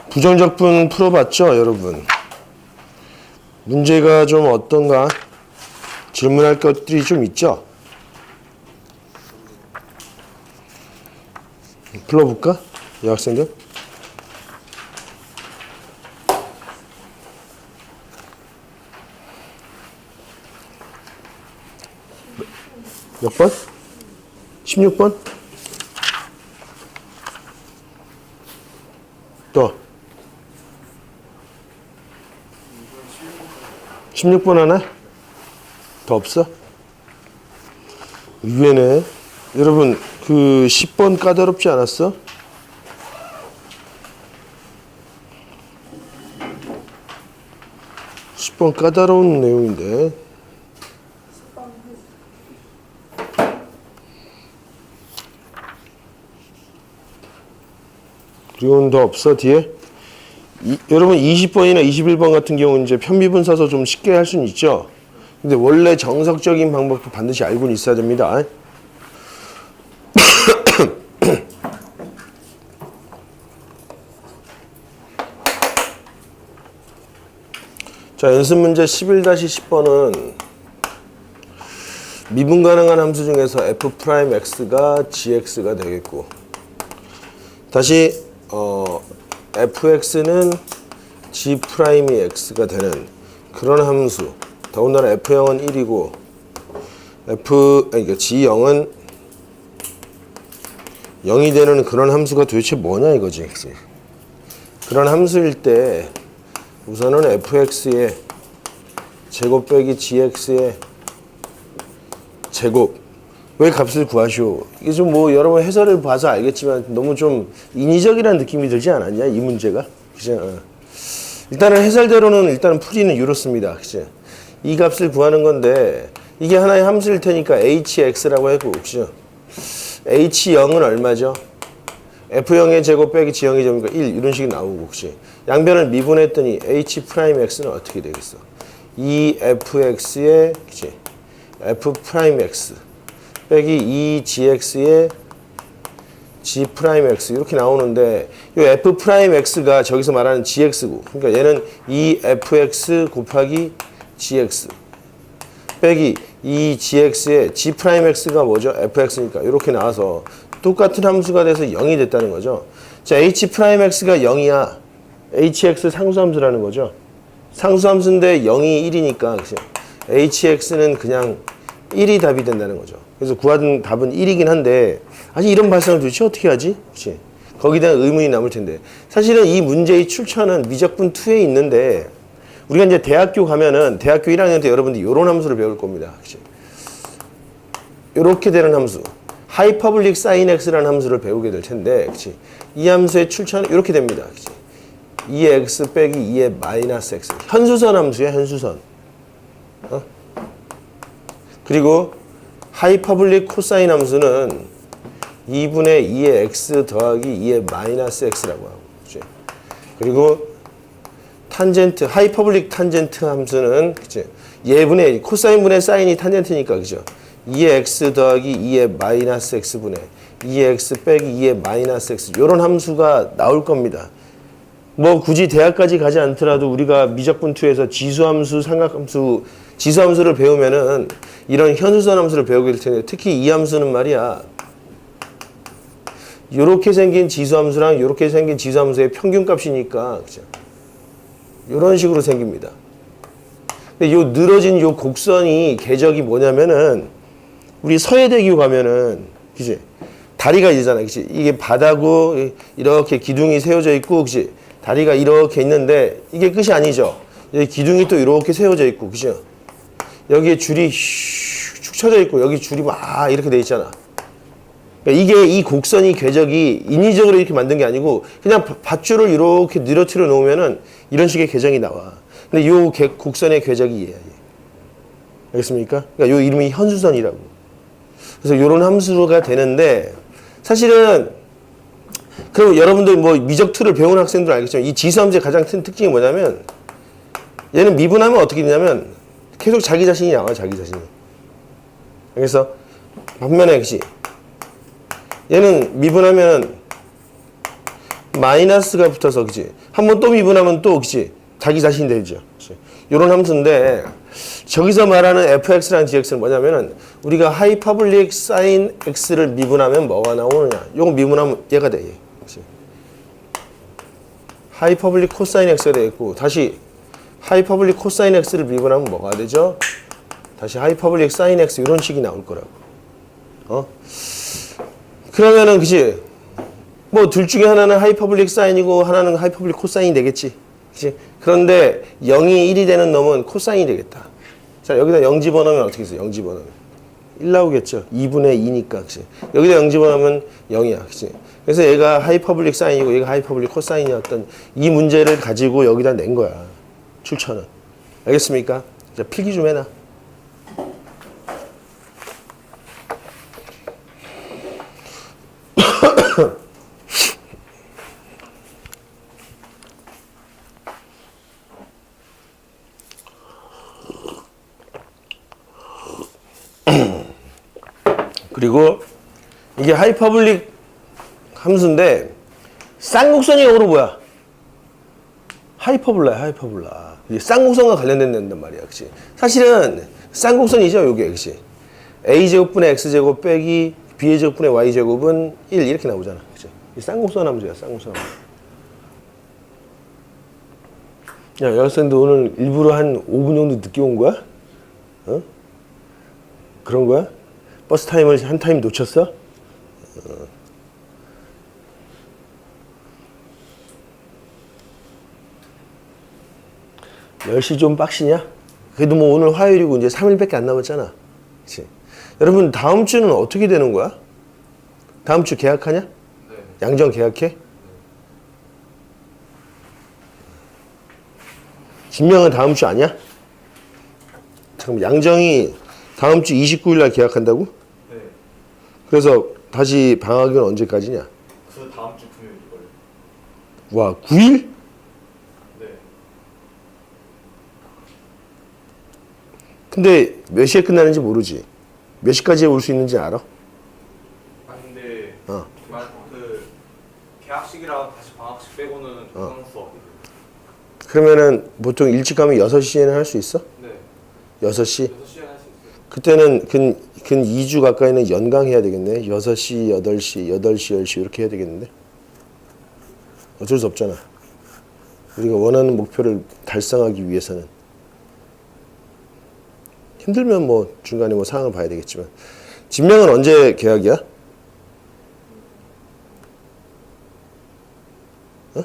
부정적분 풀어봤죠, 여러분? 문제가 좀 어떤가? 질문할 것들이 좀 있죠? 불러볼까? 여학생들? 몇 번? 16번? 또 16번 하나? 더 없어? 의외네. 여러분 그 10번 까다롭지 않았어? (10번) 까다로운 내용인데 그리고는 더 없어 뒤에? 여러분 20번이나 21번 같은 경우는 이제 편미분사서 좀 쉽게 할 수는 있죠. 근데 원래 정석적인 방법도 반드시 알고는 있어야 됩니다. 자, 연습 문제 11-10번은 미분 가능한 함수 중에서 f'x가 gx가 되겠고, 다시 fx는 g'이 x가 되는 그런 함수, 더군다나 f0은 1이고 그러니까 g0은 0이 되는 그런 함수가 도대체 뭐냐 이거지. 그런 함수일 때 우선은 fx의 제곱 빼기 gx의 제곱, 왜 값을 구하시오? 이게 좀 뭐 여러분 해설을 봐서 알겠지만 너무 좀 인위적이라는 느낌이 들지 않았냐 이 문제가? 그죠? 일단은 해설대로는 일단은 풀이는 이렇습니다. 그죠? 이 값을 구하는 건데 이게 하나의 함수일 테니까 hx라고 했고, 그죠? h0은 얼마죠? f0의 제곱 빼기 g0의 제곱이니까 1 이런 식이 나오고, 그치? 양변을 미분했더니 h'x는 어떻게 되겠어? 2fx의 그치? f'x 빼기 2gx의 g'x 이렇게 나오는데 이 f'x가 저기서 말하는 gx고, 그러니까 얘는 2fx 곱하기 gx 빼기 2gx의 g'x가 뭐죠? fx니까 이렇게 나와서 똑같은 함수가 돼서 0이 됐다는 거죠. 자, h'x가 0이야. hx 상수함수라는 거죠. 상수함수인데 0이 1이니까 그치? hx는 그냥 1이 답이 된다는 거죠. 그래서 구한 답은 1이긴 한데 아직 이런 발상을 도대체 어떻게 하지? 그치? 거기에 대한 의문이 남을 텐데, 사실은 이 문제의 출처는 미적분 2에 있는데 우리가 이제 대학교 가면은 대학교 1학년 때 여러분들이 이런 함수를 배울 겁니다. 그치? 이렇게 되는 함수, 하이퍼블릭 사인 x라는 함수를 배우게 될 텐데, 그치? 이 함수의 출처는 이렇게 됩니다. 그치? 2x 빼기 2의 마이너스 x, 현수선 함수야, 현수선. 그리고 하이퍼블릭 코사인 함수는 2분의 2의 x 더하기 2의 마이너스 x라고 하고, 그치? 그리고 탄젠트, 하이퍼블릭 탄젠트 함수는 그치? 예분의 코사인분의 사인이 탄젠트니까, 그죠? 2의 x 더하기 2의 마이너스 x분의 2의 x 빼기 2의 마이너스 x, 이런 함수가 나올 겁니다. 뭐 굳이 대학까지 가지 않더라도 우리가 미적분 2에서 지수함수, 삼각함수, 지수함수를 배우면은 이런 현수선 함수를 배우게 될 텐데, 특히 이 함수는 말이야, 요렇게 생긴 지수함수랑 요렇게 생긴 지수함수의 평균값이니까, 그죠? 요런 식으로 생깁니다. 근데 요 늘어진 요 곡선이 궤적이 뭐냐면은, 우리 서해대교 가면은, 그치? 다리가 있잖아, 그치? 이게 바다고, 이렇게 기둥이 세워져 있고, 그치? 다리가 이렇게 있는데, 이게 끝이 아니죠? 여기 기둥이 또 이렇게 세워져 있고, 그죠? 여기에 줄이 축 쳐져 있고, 여기 줄이 막 이렇게 돼 있잖아. 그러니까 이게 이 곡선이 궤적이 인위적으로 이렇게 만든 게 아니고, 그냥 밧줄을 이렇게 늘어뜨려 놓으면은 이런 식의 궤적이 나와. 근데 요 곡선의 궤적이 얘야, 얘. 알겠습니까? 그러니까 요 이름이 현수선이라고. 그래서 요런 함수가 되는데, 사실은 그럼 여러분들 뭐 미적 2를 배운 학생들은 알겠지만 이 지수함수의 가장 큰 특징이 뭐냐면, 얘는 미분하면 어떻게 되냐면 계속 자기 자신이 나와, 자기 자신이. 그래서 반면에 그치? 얘는 미분하면 마이너스가 붙어서 그치? 한번 또 미분하면 또 그치? 자기 자신이 되죠. 그치? 요런 함수인데 저기서 말하는 fx랑 gx는 뭐냐면은 우리가 하이퍼블릭 사인 x를 미분하면 뭐가 나오느냐? 요거 미분하면 얘가 돼. 얘. 그치? 하이퍼블릭 코사인 x가 되겠고 다시 하이퍼블릭 코사인 x를 미분하면 뭐가 되죠? 다시 하이퍼블릭 사인 x 이런 식이 나올 거라고. 그러면은 그치? 뭐 둘 중에 하나는 하이퍼블릭 사인이고 하나는 하이퍼블릭 코사인이 되겠지. 그치? 그런데 0이 1이 되는 놈은 코사인이 되겠다. 자, 여기다 0 집어넣으면 어떻게 있어? 0 집어넣으면 1 나오겠죠. 2분의 2니까. 그치? 여기다 0 집어넣으면 0이야. 그치? 그래서 얘가 하이퍼블릭 사인이고 얘가 하이퍼블릭 코사인이었던 이 문제를 가지고 여기다 낸 거야. 출처는. 알겠습니까? 자, 필기 좀 해놔. 그리고 이게 하이퍼블릭 함수인데 쌍곡선이 영어로 뭐야? 하이퍼블라야, 하이퍼블라. 이게 쌍곡선과 관련된 낸단 말이야, 그치? 사실은 쌍곡선이죠, 요게, 그치? a제곱분의 x제곱 빼기 b제곱분의 y제곱은 1 이렇게 나오잖아, 그치? 이 쌍곡선 함수야, 쌍곡선 함수. 야, 여학생도 오늘 일부러 한 5분 정도 늦게 온 거야? 어? 그런 거야? 버스 타임을 한 타임 놓쳤어? 10시 좀 빡시냐? 그래도 뭐 오늘 화요일이고 이제 3일밖에 안 남았잖아. 그치? 여러분 다음 주는 어떻게 되는 거야? 다음 주 계약하냐? 네. 양정 계약해? 네. 진명은 다음 주 아니야? 잠깐만, 양정이 다음 주 29일 날 계약한다고? 네. 그래서 다시 방학은 언제까지냐? 그 다음 주 금요일이걸요. 와, 9일? 네. 근데 몇 시에 끝나는지 모르지? 몇 시까지 올 수 있는지 알아? 아 근데 그 개학식이랑 다시 방학식 빼고는 정상 수업이에요. 그러면은 보통 일찍 가면 6시에는 할 수 있어? 네. 6시? 6시에 할 수 있어요. 그때는 근 2주 가까이는 연강해야 되겠네. 6시, 8시, 8시, 10시 이렇게 해야 되겠는데. 어쩔 수 없잖아. 우리가 원하는 목표를 달성하기 위해서는. 힘들면 뭐 중간에 뭐 상황을 봐야 되겠지만. 진명은 언제 계약이야? 어?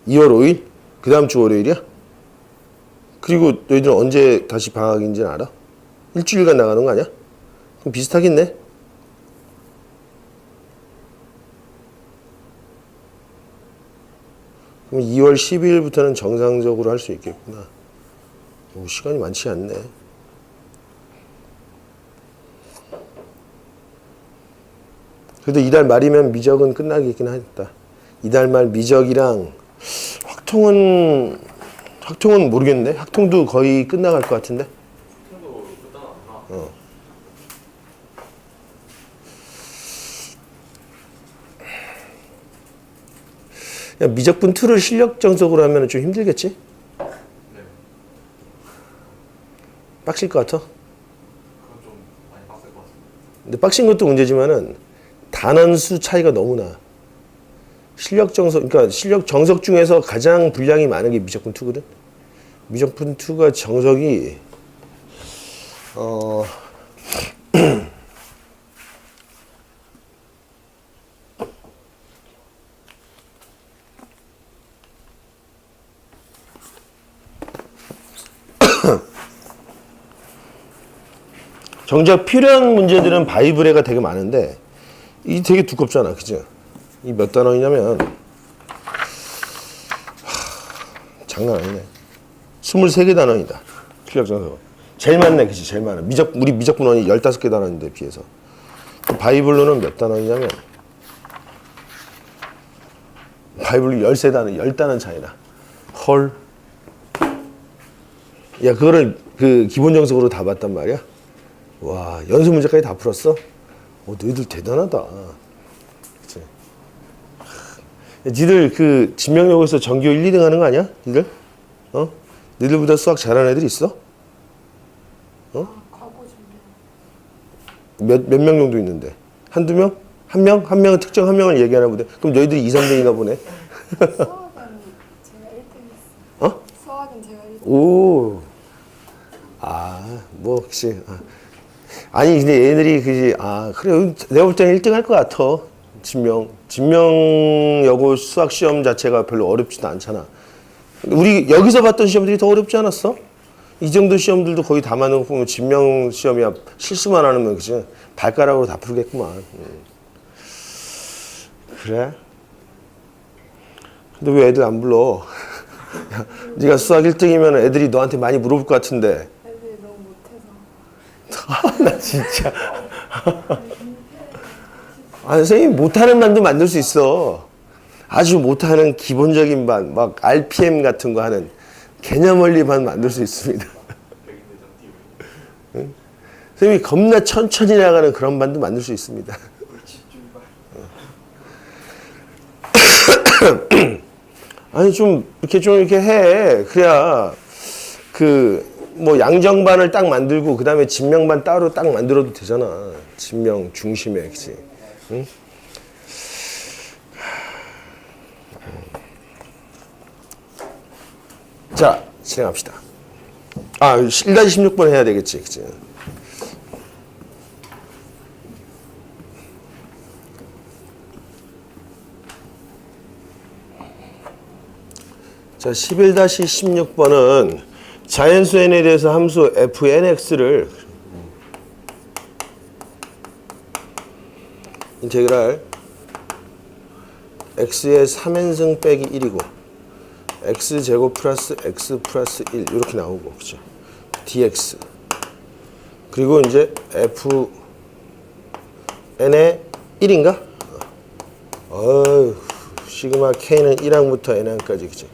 2월 5일? 그 다음 주 월요일이야? 그리고 너희들은 언제 다시 방학인지는 알아? 일주일간 나가는 거 아니야? 그럼 비슷하겠네? 그럼 2월 12일부터는 정상적으로 할 수 있겠구나. 오, 시간이 많지 않네. 그래도 이달 말이면 미적은 끝나겠긴 하겠다. 이달 말 미적이랑 학통은 모르겠네. 학통도 거의 끝나갈 것 같은데. 학통도 끝나갔나? 야, 미적분 2를 실력 정석으로 하면 좀 힘들겠지? 네. 빡칠 것 같아. 그건 좀 많이 빡셀 것 같습니다. 근데 빡친 것도 문제지만은 단원수 차이가 너무 나. 실력 정석, 그러니까 실력 정석 중에서 가장 분량이 많은 게 미적분 2거든. 미적분 2가 정석이 정작 필요한 문제들은 바이블에가 되게 많은데 이 되게 두껍잖아, 그죠? 이 몇 단원이냐면 장난 아니네. 23개 단원이다. 필력 정석. 제일 많네, 그치? 제일 많아. 우리 미적분원이 15개 단원인데 비해서. 바이블로는 몇 단원이냐면 바이블로 13단원, 10단원 차이나. 헐. 야, 그거를 그 기본 정석으로 다 봤단 말이야? 와, 연수 문제까지 다 풀었어? 너희들 대단하다. 그치? 니들 그 진명여고에서 전교 1, 2등 하는 거 아니야? 니들? 니들보다 수학 잘하는 애들 있어? 과거 준비. 몇 명 정도 있는데? 한두 명? 한 명? 한 명은 특정 한 명을 얘기하나 보네. 그럼 너희들이 2, 3등인가 보네. 수학은 제가 1등했어요. 수학은 제가 1등. 오. 뭐 혹시 아니 근데 얘네들이 그래 내가 볼 때는 1등 할 것 같아. 진명여고 수학 시험 자체가 별로 어렵지도 않잖아. 우리 여기서 봤던 시험들이 더 어렵지 않았어? 이 정도 시험들도 거의 다 맞는 거 보면 진명 시험이야. 실수만 안 하면 그치? 발가락으로 다 풀겠구만. 그래? 근데 왜 애들 안 불러? 야, 네가 수학 1등이면 애들이 너한테 많이 물어볼 것 같은데. 애들이 너무 못해서. 나 진짜. 선생님 못하는 반도 만들 수 있어. 아주 못하는 기본적인 반, 막 RPM 같은 거 하는 개념 원리 반 만들 수 있습니다. 응? 선생님이 겁나 천천히 나가는 그런 반도 만들 수 있습니다. 아니 이렇게 해. 그래야 뭐 양정반을 딱 만들고 그 다음에 진명반 따로 딱 만들어도 되잖아. 진명 중심에, 그치? 응? 자, 진행합시다. 1-16번 해야 되겠지, 그치? 자, 11-16번은 자연수 n에 대해서 함수 fnx를 인테그랄 x의 3n승 빼기 1이고 x제곱 플러스 x 플러스 1 이렇게 나오고, 그죠? dx 그리고 이제 fn의 1인가? 시그마 k는 1항부터 n항까지, 그죠?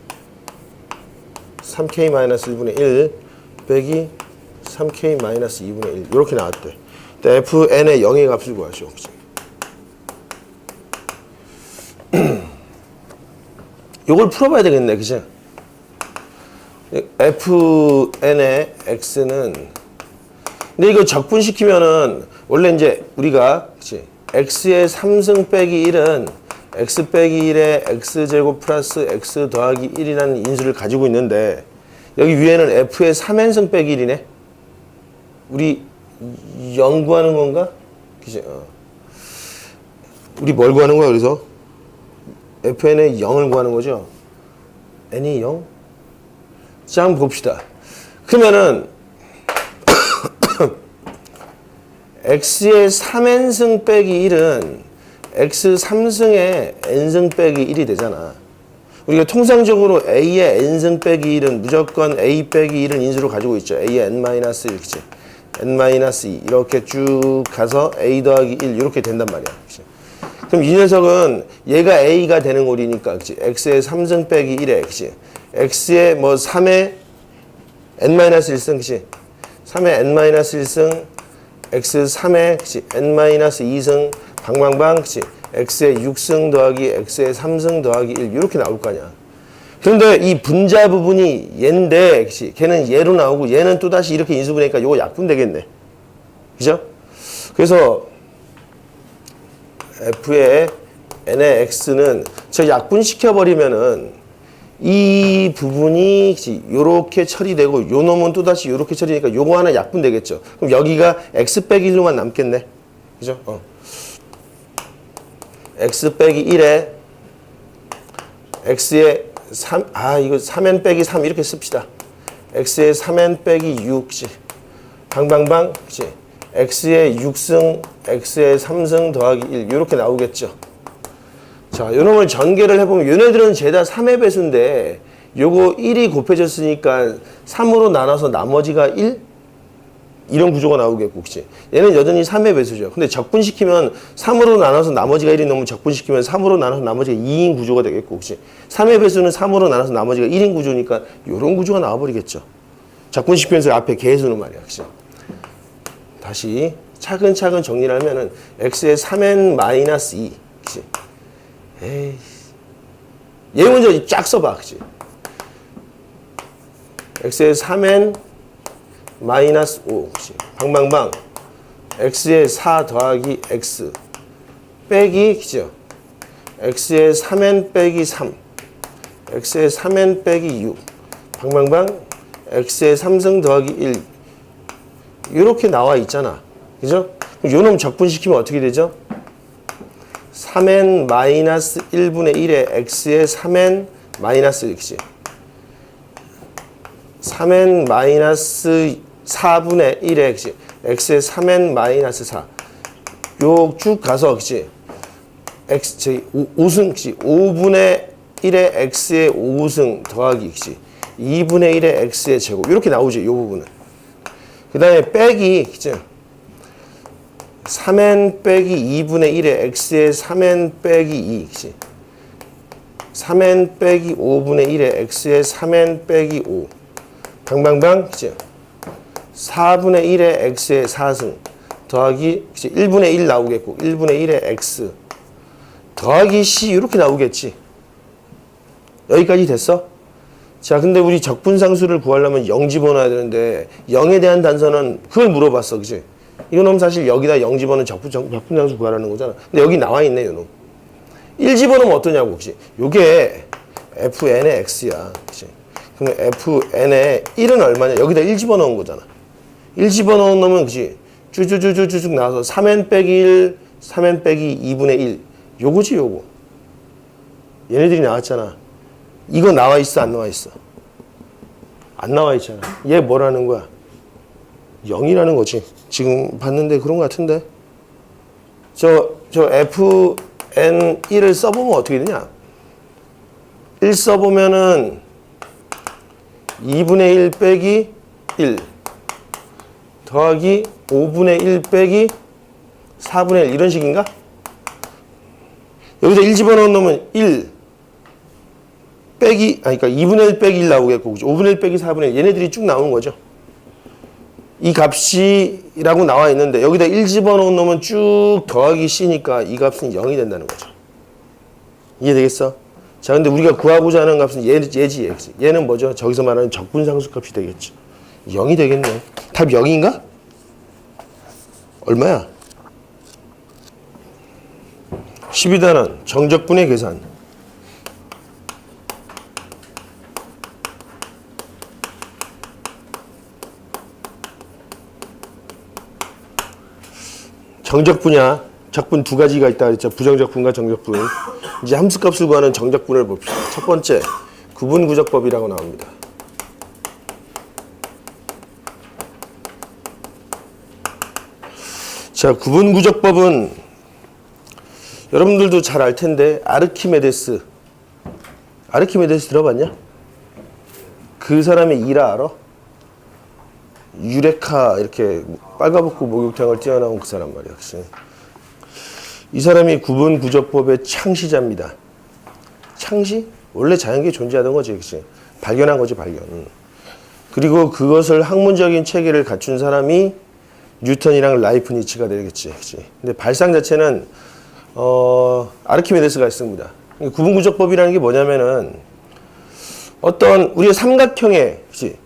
3k-1분의 1 빼기 3k-2분의 1 이렇게 나왔대. fn의 0의 값을 구하죠. 그치? 요걸 풀어봐야 되겠네, 그치? fn의 x는 근데 이거 적분시키면은 원래 이제 우리가 그치? x의 3승 빼기 1은 x 빼기 1에 x제곱 플러스 x 더하기 1이라는 인수를 가지고 있는데 여기 위에는 f의 3n승 빼기 1이네. 우리 0 구하는 건가? 그치? 우리 뭘 구하는 거야, 그래서? fn의 0을 구하는 거죠? n이 0? 자, 한번 봅시다. 그러면은 x의 3n승 빼기 1은 x 3승의 n승 빼기 1이 되잖아. 우리가 통상적으로 a의 n승 빼기 1은 무조건 a 빼기 1은 인수로 가지고 있죠. a의 n-1, 그치? n-2 이렇게 쭉 가서 a 더하기 1 이렇게 된단 말이야. 그치? 그럼 이 녀석은 얘가 a가 되는 꼴이니까, 그치? x의 3승 빼기 1에, 그치? x의 뭐 3의 n-1승, 그치? 3의 n-1승 x 3의, 그치? n-2승 방방방, 그치? x의 6승 더하기 x의 3승 더하기 1 이렇게 나올 거 아니야. 그런데 이 분자 부분이 얘인데, 그치? 걔는 얘로 나오고 얘는 또다시 이렇게 인수분해니까 요거 약분 되겠네. 그죠? 그래서 f의 n의 x는 저 약분시켜버리면은 이 부분이 요렇게 처리되고 요 놈은 또다시 요렇게 처리니까 요거 하나 약분되겠죠. 그럼 여기가 x 빼기 1로만 남겠네. 그죠? x 빼기 1에 x의 3, 이거 3n 빼기 3 이렇게 씁시다. x의 3n 빼기 6, 방방방, 그치? x의 6승, x의 3승 더하기 1 이렇게 나오겠죠. 자, 요놈을 전개를 해보면 얘네들은 죄다 3의 배수인데 요거 1이 곱해졌으니까 3으로 나눠서 나머지가 1? 이런 구조가 나오겠고, 그치? 얘는 여전히 3의 배수죠. 근데 적분시키면 3으로 나눠서 나머지가 1이 넘으면 적분시키면 3으로 나눠서 나머지가 2인 구조가 되겠고, 그치? 3의 배수는 3으로 나눠서 나머지가 1인 구조니까 요런 구조가 나와버리겠죠. 적분시키면서 앞에 계수는 말이야, 그치? 다시 차근차근 정리를 하면은 x의 3n 마이너스 2. 그치? 에이. 얘 먼저 쫙 써봐. 그치? x의 3n 마이너스 5. 그치? 방방방. x의 4 더하기 x 빼기, 그죠? x의 3n 빼기 3. x의 3n 빼기 6. 방방방. x의 3승 더하기 1. 이렇게 나와 있잖아. 그죠? 요 놈 적분시키면 어떻게 되죠? 3n 마이너스 1분의 1에 x의 3n 마이너스 1이지. 3n 마이너스 4분의 1에 그치? x의 3n 마이너스 4. 요 쭉 가서 그치? x 저기 5승 그치? 5분의 1에 x의 5승 더하기 그치? 2분의 1에 x의 제곱. 이렇게 나오지. 요 부분은. 그 다음에 빼기 그치? 3n 빼기 2분의 1에 x의 3n 빼기 2. 그치? 3n 빼기 5분의 1에 x의 3n 빼기 5. 방방방. 그치? 4분의 1에 x의 4승 더하기 그치? 1분의 1 나오겠고 1분의 1에 x 더하기 c 이렇게 나오겠지. 여기까지 됐어? 자, 근데 우리 적분상수를 구하려면 0 집어넣어야 되는데 0에 대한 단서는 그걸 물어봤어. 그치? 이거는 사실 여기다 0 집어넣은 적분상수 구하라는 거잖아. 근데 여기 나와 있네, 요놈. 1 집어넣으면 어떠냐고, 그치? 요게 fn의 x야. 그치? 그럼 fn의 1은 얼마냐? 여기다 1 집어넣은 거잖아. 1 집어넣은 놈은, 그치? 쭈쭈쭈쭈쭉 나와서 3n 빼기 1, 3n 빼기 2분의 1. 요거지, 요거. 얘네들이 나왔잖아. 이거 나와 있어, 안 나와 있어? 안 나와 있잖아. 얘 뭐라는 거야? 0이라는 거지. 지금 봤는데 그런 거 같은데. 저 fn1을 써보면 어떻게 되냐? 1 써보면은 2분의 1 빼기 1 더하기 5분의 1 빼기 4분의 1 이런 식인가? 여기다 1 집어넣은 놈은 1 빼기, 그러니까 2분의 1 빼기 1 나오겠고, 5분의 1 빼기 4분의 1 얘네들이 쭉 나오는 거죠. 이 값이라고 나와 있는데 여기다 1 집어넣은 놈은 쭉 더하기 c니까 이 값은 0이 된다는 거죠. 이해되겠어? 자, 근데 우리가 구하고자 하는 값은 얘지. 얘는 뭐죠? 저기서 말하는 적분상수 값이 되겠죠. 0이 되겠네. 답 0인가? 얼마야? 12단원 정적분의 계산. 정적분이야. 적분 두 가지가 있다 그랬죠. 부정적분과 정적분. 이제 함수값을 구하는 정적분을 봅시다. 첫 번째, 구분구적법이라고 나옵니다. 자, 구분구적법은 여러분들도 잘 알 텐데 아르키메데스 들어봤냐? 그 사람의 일화 알아? 유레카 이렇게 빨가벗고 목욕탕을 뛰어나온 그 사람 말이야. 그치? 이 사람이 구분구조법의 창시자입니다. 창시? 원래 자연계에 존재하던 거지. 그치? 발견한 거지, 발견. 그리고 그것을 학문적인 체계를 갖춘 사람이 뉴턴이랑 라이프니츠가 되겠지. 그치? 근데 발상 자체는 아르키메데스가 있습니다. 구분구조법이라는 게 뭐냐면은 어떤 우리가 삼각형의 그치?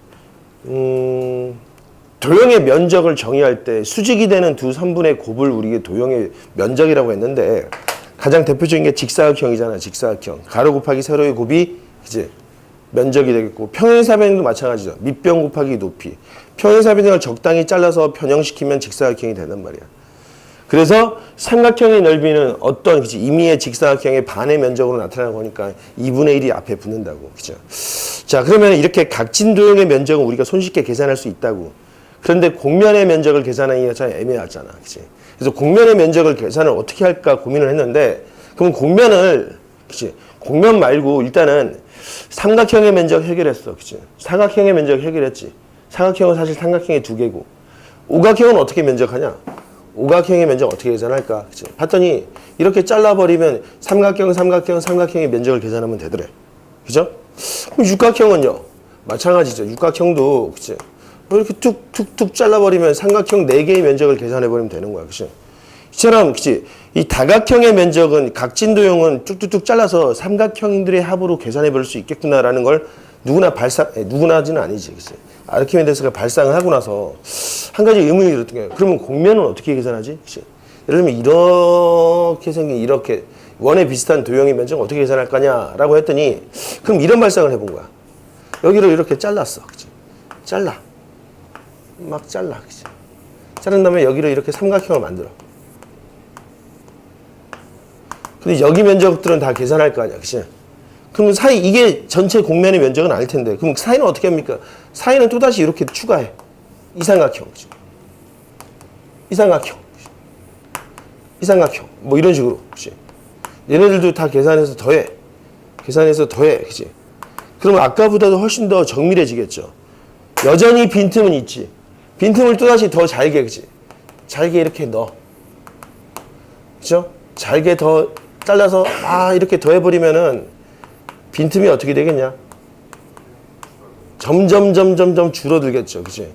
도형의 면적을 정의할 때 수직이 되는 두 선분의 곱을 우리가 도형의 면적이라고 했는데 가장 대표적인 게 직사각형이잖아. 직사각형. 가로 곱하기 세로의 곱이 이제 면적이 되겠고 평행사변도 마찬가지죠. 밑변 곱하기 높이. 평행사변을 적당히 잘라서 변형시키면 직사각형이 된단 말이야. 그래서 삼각형의 넓이는 어떤 그치? 임의의 직사각형의 반의 면적으로 나타나는 거니까 2분의 1이 앞에 붙는다고. 그죠? 자, 그러면 이렇게 각진 도형의 면적은 우리가 손쉽게 계산할 수 있다고. 그런데 곡면의 면적을 계산하기가 참 애매하잖아. 그치? 그래서 곡면의 면적을 계산을 어떻게 할까 고민을 했는데, 그럼 곡면을, 그치? 곡면 말고 일단은 삼각형의 면적 해결했어. 그치? 사각형의 면적 해결했지. 사각형은 사실 삼각형의 두 개고. 오각형은 어떻게 면적하냐? 오각형의 면적 어떻게 계산할까? 그치? 봤더니 이렇게 잘라버리면 삼각형의 면적을 계산하면 되더래. 그죠? 그럼 육각형은요? 마찬가지죠. 육각형도, 그치? 뭐 이렇게 툭툭툭 잘라버리면 삼각형 4개의 면적을 계산해버리면 되는 거야. 그치? 이처럼, 그치? 이 다각형의 면적은, 각진도형은 뚝뚝뚝 잘라서 삼각형들의 합으로 계산해버릴 수 있겠구나라는 걸 누구나지는 아니지. 그치? 아르키메데스가 발상을 하고 나서 한 가지 의문이 들었던 거예요. 그러면 곡면은 어떻게 계산하지? 그치? 예를 들면 이렇게 생긴, 이렇게 원에 비슷한 도형의 면적은 어떻게 계산할 거냐라고 했더니, 그럼 이런 발상을 해본 거야. 여기를 이렇게 잘랐어. 그치? 잘라. 막 잘라. 그치? 자른 다음에 여기를 이렇게 삼각형을 만들어. 근데 여기 면적들은 다 계산할 거 아니야. 그치? 그럼 사이, 이게 전체 곡면의 면적은 아닐 텐데. 그럼 사이는 어떻게 합니까? 사이는 또다시 이렇게 추가해. 이 삼각형. 그치? 이 삼각형. 그치? 이 삼각형. 뭐 이런 식으로. 그치? 얘네들도 다 계산해서 더해. 계산해서 더해. 그치? 그러면 아까보다도 훨씬 더 정밀해지겠죠. 여전히 빈틈은 있지. 빈틈을 또다시 더 잘게, 그치? 잘게 이렇게 넣어. 그죠? 잘게 더 잘라서 이렇게 더해버리면은 빈틈이 어떻게 되겠냐? 점점 줄어들겠죠. 그치?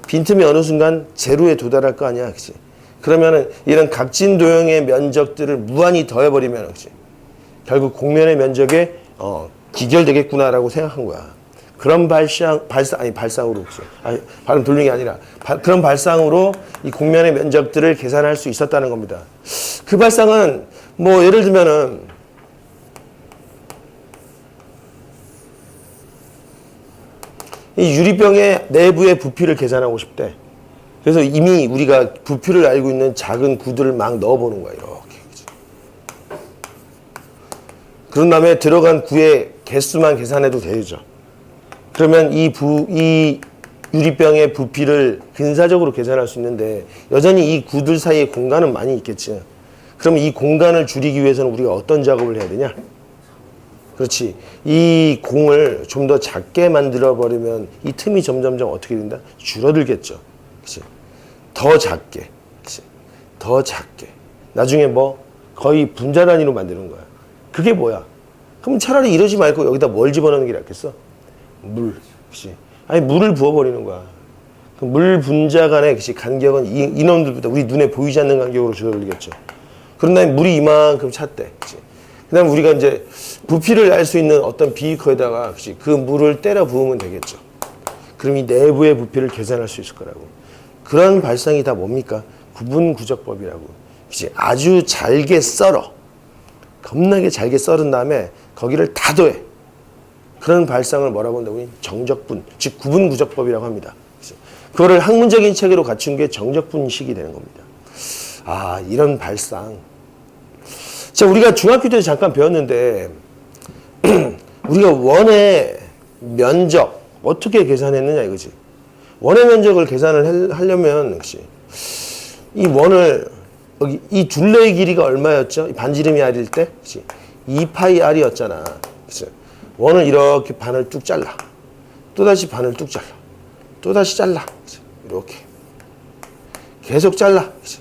빈틈이 어느 순간 제로에 도달할 거 아니야. 그치? 그러면은 이런 각진도형의 면적들을 무한히 더해버리면, 그치? 결국 곡면의 면적에, 기결되겠구나라고 생각한 거야. 그런 발상으로, 그치? 발음 돌리는 게 아니라, 그런 발상으로 이 곡면의 면적들을 계산할 수 있었다는 겁니다. 그 발상은, 뭐, 예를 들면은, 이 유리병의 내부의 부피를 계산하고 싶대. 그래서 이미 우리가 부피를 알고 있는 작은 구들을 막 넣어보는 거야, 이렇게. 그치? 그런 다음에 들어간 구의 개수만 계산해도 되죠. 그러면 이 유리병의 부피를 근사적으로 계산할 수 있는데, 여전히 이 구들 사이에 공간은 많이 있겠지. 그러면 이 공간을 줄이기 위해서는 우리가 어떤 작업을 해야 되냐? 그렇지. 이 공을 좀 더 작게 만들어버리면 이 틈이 점점점 어떻게 된다? 줄어들겠죠. 그치? 더 작게. 그치? 더 작게. 나중에 뭐 거의 분자 단위로 만드는 거야. 그게 뭐야? 그럼 차라리 이러지 말고 여기다 뭘 집어넣는 게 낫겠어? 물. 그치? 아니, 물을 부어버리는 거야. 그 물 분자 간의 그치? 간격은 이놈들보다 우리 눈에 보이지 않는 간격으로 줄어들겠죠. 그런 다음에 물이 이만큼 찼대. 그치? 그 다음에 우리가 이제 부피를 알 수 있는 어떤 비커에다가 그치? 그 물을 때려 부으면 되겠죠. 그럼 이 내부의 부피를 계산할 수 있을 거라고. 그런 발상이 다 뭡니까? 구분구적법이라고. 그치? 아주 잘게 썰어. 겁나게 잘게 썰은 다음에 거기를 다 더해. 그런 발상을 뭐라고 한다고? 정적분, 즉 구분구적법이라고 합니다. 그치? 그거를 학문적인 체계로 갖춘 게 정적분식이 되는 겁니다. 이런 발상. 자, 우리가 중학교 때 잠깐 배웠는데 우리가 원의 면적 어떻게 계산했느냐 이거지. 원의 면적을 계산을 하려면 그치? 이 원을 여기 이 둘레의 길이가 얼마였죠? 반지름이 r일 때? 그치? 2파이 r이었잖아. 그치? 원을 이렇게 반을 뚝 잘라. 또다시 반을 뚝 잘라. 또다시 잘라. 그치? 이렇게. 계속 잘라. 그치?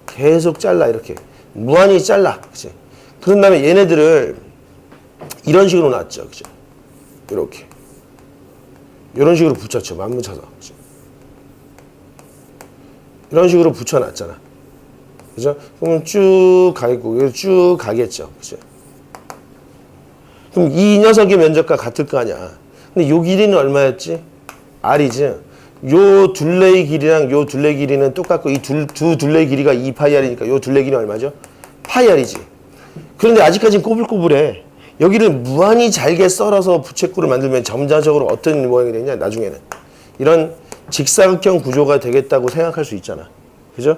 계속 잘라. 이렇게. 무한히 잘라. 그치? 그런 다음에 얘네들을 이런 식으로 놨죠. 그치? 이렇게. 이런 식으로 붙였죠. 맞붙여서. 그치? 이런 식으로 붙여놨잖아. 그죠? 그러면 쭉 가겠고, 쭉 가겠죠. 그죠? 그럼 이 녀석의 면적과 같을 거 아니야. 근데 요 길이는 얼마였지? r이지. 요 둘레의 길이랑 요 둘레 길이는 똑같고, 이 두 둘레의 길이가 2파이 r이니까 요 둘레 길이는 얼마죠? 파이 r이지. 그런데 아직까지는 꼬불꼬불해. 여기를 무한히 잘게 썰어서 부채꼴을 만들면 점자적으로 어떤 모양이 되냐, 나중에는. 이런 직사각형 구조가 되겠다고 생각할 수 있잖아. 그죠?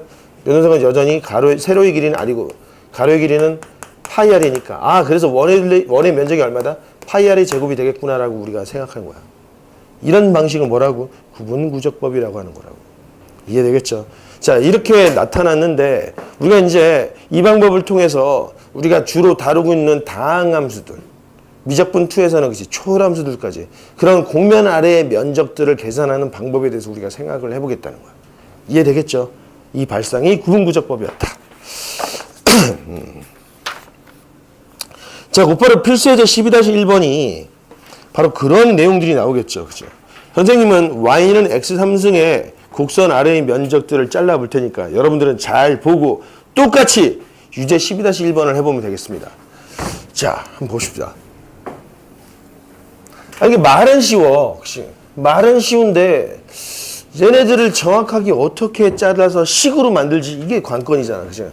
요 녀석은 여전히 세로의 길이는 r이고, 가로의 길이는 파이 r이니까. 그래서 원의 면적이 얼마다? 파이 r의 제곱이 되겠구나라고 우리가 생각하는 거야. 이런 방식을 뭐라고? 구분구적법이라고 하는 거라고. 이해되겠죠? 자, 이렇게 나타났는데, 우리가 이제 이 방법을 통해서 우리가 주로 다루고 있는 다항함수들, 미적분 2에서는 그치, 초월함수들까지 그런 곡면 아래의 면적들을 계산하는 방법에 대해서 우리가 생각을 해보겠다는 거야. 이해되겠죠? 이 발상이 구분구적법이었다. 자, 곧바로 필수예제 12-1번이 바로 그런 내용들이 나오겠죠. 그죠? 선생님은 y는 x3승의 곡선 아래의 면적들을 잘라볼 테니까 여러분들은 잘 보고 똑같이 유제 12-1번을 해보면 되겠습니다. 자, 한번 보십시다. 이게 말은 쉬워. 혹시. 말은 쉬운데 얘네들을 정확하게 어떻게 잘라서 식으로 만들지 이게 관건이잖아. 그죠?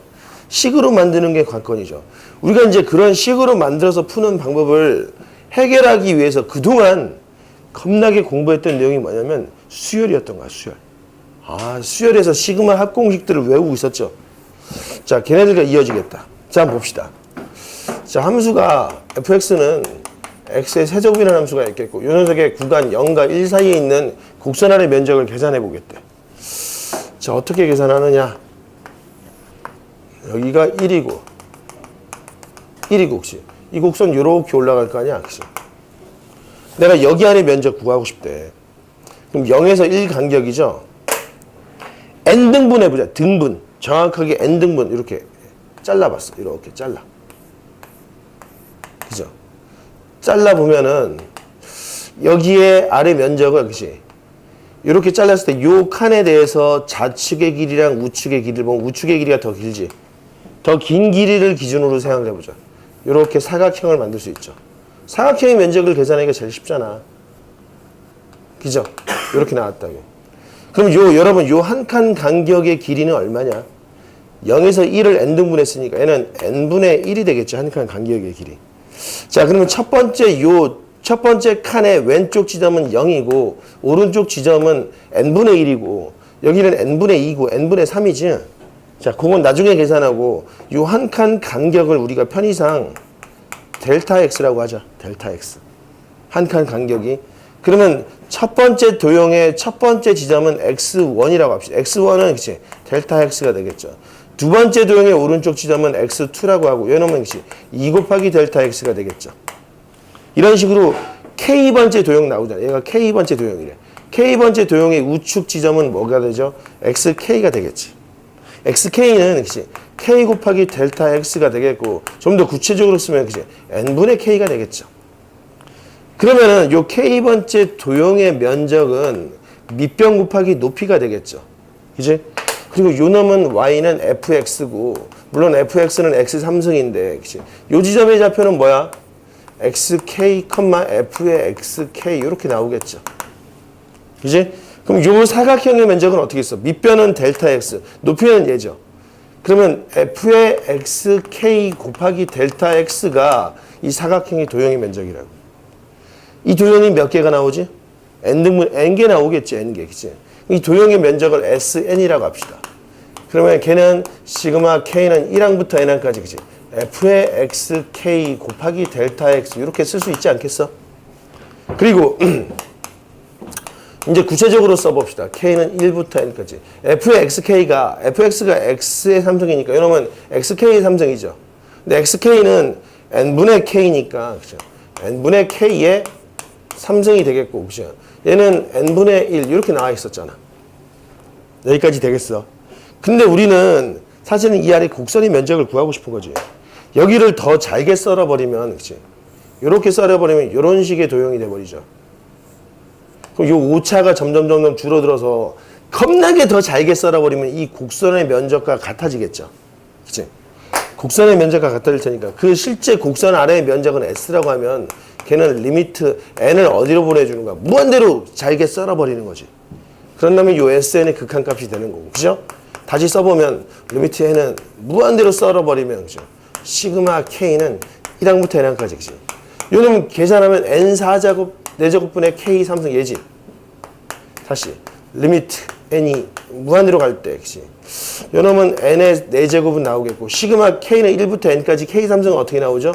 식으로 만드는 게 관건이죠. 우리가 이제 그런 식으로 만들어서 푸는 방법을 해결하기 위해서 그동안 겁나게 공부했던 내용이 뭐냐면 수열이었던 거야, 수열. 수열에서 시그마 합공식들을 외우고 있었죠. 자, 걔네들과 이어지겠다. 자, 한번 봅시다. 자, 함수가 fx는 x의 세제곱이라는 함수가 있겠고 이 녀석의 구간 0과 1 사이에 있는 곡선 아래 면적을 계산해 보겠대. 자, 어떻게 계산하느냐? 여기가 1이고 혹시 이 곡선 이렇게 올라갈 거 아니야? 그치? 내가 여기 안에 면적 구하고 싶대. 그럼 0에서 1 간격이죠? n등분 해보자. 등분. 정확하게 n등분 이렇게 잘라봤어. 이렇게 잘라. 그죠? 잘라보면은 여기에 아래 면적을 그치? 이렇게 잘랐을 때 요 칸에 대해서 좌측의 길이랑 우측의 길이를 보면 우측의 길이가 더 길지. 더 긴 길이를 기준으로 생각을 해보자. 이렇게 사각형을 만들 수 있죠. 사각형의 면적을 계산하기가 제일 쉽잖아. 그죠? 이렇게 나왔다고. 그럼 여러분 요 한 칸 간격의 길이는 얼마냐? 0에서 1을 n등분 했으니까 얘는 n분의 1이 되겠죠. 한 칸 간격의 길이. 자, 그러면 첫 번째 칸의 왼쪽 지점은 0이고 오른쪽 지점은 n분의 1이고 여기는 n분의 2고 n분의 3이지. 자, 그건 나중에 계산하고 요 한 칸 간격을 우리가 편의상 델타 x라고 하자. 델타 x. 한 칸 간격이. 그러면 첫 번째 도형의 첫 번째 지점은 x1이라고 합시다. x1은 그치? 델타 x가 되겠죠. 두 번째 도형의 오른쪽 지점은 x2라고 하고 얘는 그치? 2 곱하기 델타 x가 되겠죠. 이런 식으로 k번째 도형 나오잖아. 얘가 k번째 도형이래. k번째 도형의 우측 지점은 뭐가 되죠? xk가 되겠지. xk는 그치? k 곱하기 델타 x가 되겠고 좀 더 구체적으로 쓰면 그치? n분의 k가 되겠죠. 그러면은 요 k번째 도형의 면적은 밑변 곱하기 높이가 되겠죠. 그치? 그리고 요 놈은 y는 fx고 물론 fx는 x3승인데 그치? 요 지점의 좌표는 뭐야? xk, f의 xk 이렇게 나오겠죠. 그치? 그럼 요 사각형의 면적은 어떻게 있어? 밑변은 델타 x, 높이는 얘죠. 그러면 f의 xk 곱하기 델타 x가 이 사각형의 도형의 면적이라고. 이 도형이 몇 개가 나오지? n등분 n개 나오겠지, n개. 그치? 이 도형의 면적을 sn이라고 합시다. 그러면 걔는 시그마 k는 1항부터 n항까지 그치? f의 xk 곱하기 델타 x 이렇게 쓸 수 있지 않겠어? 그리고 이제 구체적으로 써봅시다. k는 1부터 n까지. f의 xk가 fx가 x의 3승이니까 이러면 xk의 3승이죠. 근데 xk는 n분의 k니까 그죠? n분의 k의 3승이 되겠고 그죠? 얘는 n분의 1 이렇게 나와 있었잖아. 여기까지 되겠어. 근데 우리는 사실은 이 아래 곡선의 면적을 구하고 싶은 거지. 여기를 더 잘게 썰어버리면 그치? 이렇게 썰어버리면 이런 식의 도형이 돼버리죠. 그럼 이 오차가 점점 줄어들어서 겁나게 더 잘게 썰어버리면 이 곡선의 면적과 같아지겠죠. 그치? 곡선의 면적과 같아질 테니까 그 실제 곡선 아래의 면적은 s라고 하면 걔는 리미트 n을 어디로 보내주는 거야? 무한대로 잘게 썰어버리는 거지. 그런다면 요 sn의 극한값이 되는 거고, 그죠? 다시 써보면 리미트 n은 무한대로 썰어버리면 그죠? 시그마 k는 1항부터 n항까지 그죠? 요놈 계산하면 n4제곱 4제곱분의 k 3승 예지. 다시 리미트 n이 무한대로 갈 때 그치? 요놈은 n의 4제곱은 나오겠고 시그마 k는 1부터 n까지 k 3승은 어떻게 나오죠?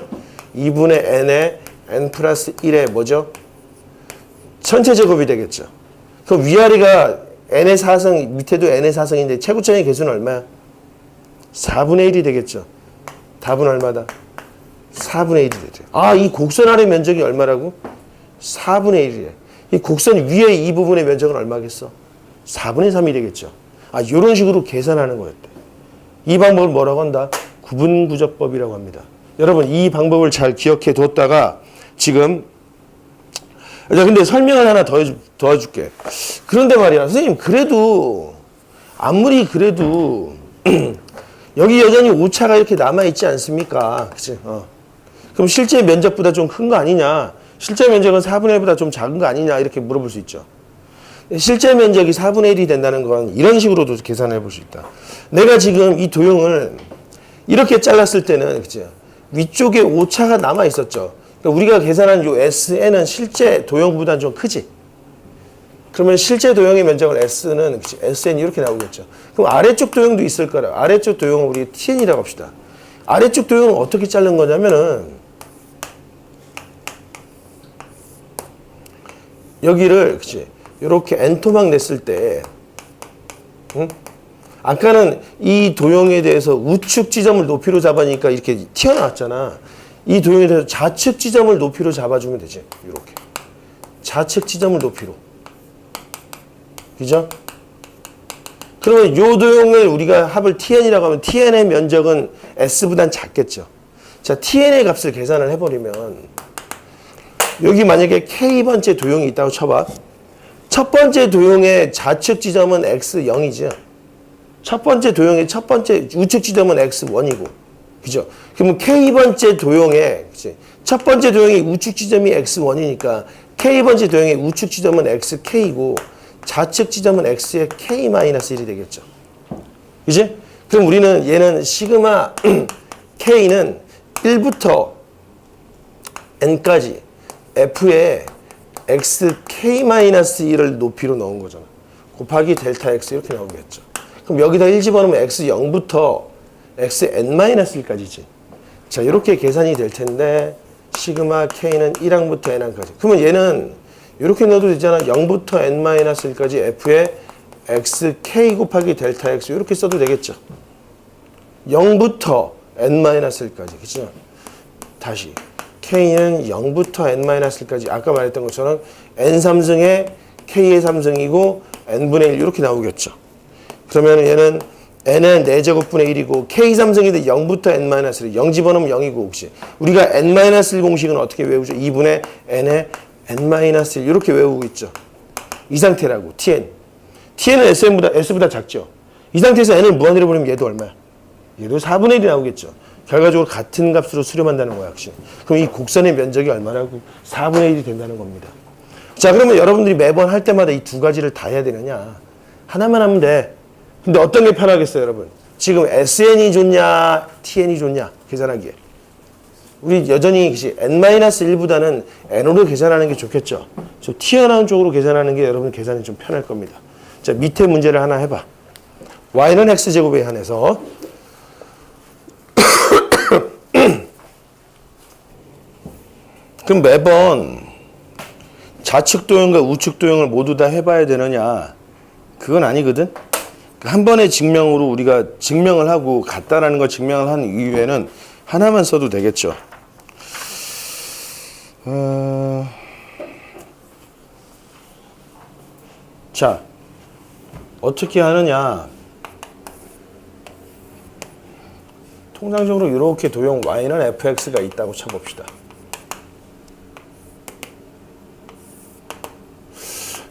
2분의 n의 n 플러스 1의 뭐죠? 전체 제곱이 되겠죠. 그럼 위아래가 n의 4승 밑에도 n의 4승인데 최고점의 개수는 얼마야? 4분의 1이 되겠죠. 답은 얼마다? 4분의 1이 되죠. 아, 이 곡선 아래 면적이 얼마라고? 4분의 1이래. 이 곡선 위에 이 부분의 면적은 얼마겠어? 4분의 3이 되겠죠. 아, 이런 식으로 계산하는 거였대. 이 방법을 뭐라고 한다? 구분구조법이라고 합니다. 여러분, 이 방법을 잘 기억해 뒀다가 지금 자, 근데 설명을 하나 더 도와줄게. 그런데 말이야, 선생님, 그래도, 아무리 그래도, 여기 여전히 오차가 이렇게 남아있지 않습니까? 그치? 그럼 실제 면적보다 좀 큰 거 아니냐? 실제 면적은 4분의 1보다 좀 작은 거 아니냐? 이렇게 물어볼 수 있죠. 실제 면적이 4분의 1이 된다는 건 이런 식으로도 계산해 볼 수 있다. 내가 지금 이 도형을 이렇게 잘랐을 때는, 그치? 위쪽에 오차가 남아 있었죠. 그러니까 우리가 계산한 요 SN은 실제 도형보다 좀 크지? 그러면 실제 도형의 면적은 S는, 그치? SN이 이렇게 나오겠죠. 그럼 아래쪽 도형도 있을 거라. 아래쪽 도형은 우리 TN이라고 합시다. 아래쪽 도형은 어떻게 자른 거냐면은, 여기를, 그치? 이렇게 N토막 냈을 때, 응? 아까는 이 도형에 대해서 우측 지점을 높이로 잡으니까 이렇게 튀어나왔잖아. 이 도형에 대해서 좌측 지점을 높이로 잡아주면 되지. 이렇게. 좌측 지점을 높이로. 그죠? 그러면 요 도형을 우리가 합을 TN이라고 하면 TN의 면적은 S보단 작겠죠. 자, TN의 값을 계산을 해버리면 여기 만약에 K번째 도형이 있다고 쳐봐. 첫 번째 도형의 좌측 지점은 X0이죠. 첫 번째 도형의 첫 번째 우측 지점은 X1이고. 그죠? 그러면 K번째 도형의, 그치? 첫 번째 도형의 우측 지점이 X1이니까 K번째 도형의 우측 지점은 XK이고 좌측 지점은 X의 K-1이 되겠죠. 그지? 그럼 우리는 얘는 시그마 K는 1부터 N까지 F의 XK-1을 높이로 넣은 거잖아. 곱하기 델타 X 이렇게 나오겠죠. 그럼 여기다 1 집어넣으면 X0부터 XN-1까지지. 자, 이렇게 계산이 될 텐데 시그마 K는 1항부터 N항까지. 그러면 얘는 이렇게 넣어도 되잖아. 0부터 N-1까지 F의 XK 곱하기 델타 X 이렇게 써도 되겠죠. 0부터 N-1까지. 그죠? 다시. K는 0부터 N-1까지 아까 말했던 것처럼 N3승에 K의 3승이고 N분의 1 이렇게 나오겠죠. 그러면 얘는 N은 4제곱분의 1이고 K3승인데 0부터 N-1 0 집어넣으면 0이고 혹시 우리가 N-1 공식은 어떻게 외우죠? 2분의 N의 N-1 이렇게 외우고 있죠. 이 상태라고 TN. TN은 S보다 작죠. 이 상태에서 N을 무한으로 보내면 얘도 얼마야? 얘도 4분의 1이 나오겠죠. 결과적으로 같은 값으로 수렴한다는 거야, 역시. 그럼 이 곡선의 면적이 얼마라고? 4분의 1이 된다는 겁니다. 자, 그러면 여러분들이 매번 할 때마다 이 두 가지를 다 해야 되느냐? 하나만 하면 돼. 근데 어떤 게 편하겠어요, 여러분? 지금 SN이 좋냐, TN이 좋냐? 계산하기에. 우리 여전히 N-1보다는 N으로 계산하는 게 좋겠죠. 저 튀어나온 쪽으로 계산하는 게 여러분 계산이 좀 편할 겁니다. 자, 밑에 문제를 하나 해봐. Y는 X제곱에 한해서 그럼 매번 좌측 도형과 우측 도형을 모두 다 해봐야 되느냐? 그건 아니거든. 한 번의 증명으로 우리가 증명을 하고 같다라는 걸 증명을 한 이후에는 하나만 써도 되겠죠. 자, 어떻게 하느냐? 통상적으로 이렇게 도형 Y는 fx가 있다고 쳐봅시다.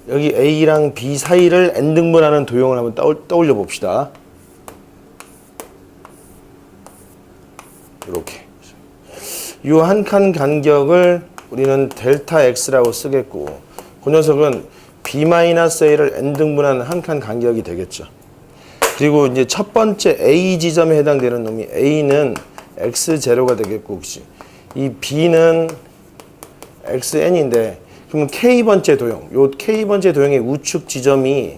여기 A랑 B 사이를 N등분하는 도형을 한번 떠올려 봅시다. 이렇게. 이 한 칸 간격을 우리는 델타 X라고 쓰겠고, 그 녀석은 B-A를 N등분하는 한 칸 간격이 되겠죠. 그리고 이제 첫 번째 A 지점에 해당되는 놈이 A는 X0가 되겠고, 혹시 이 B는 XN인데, 그러면 K번째 도형, 요 K번째 도형의 우측 지점이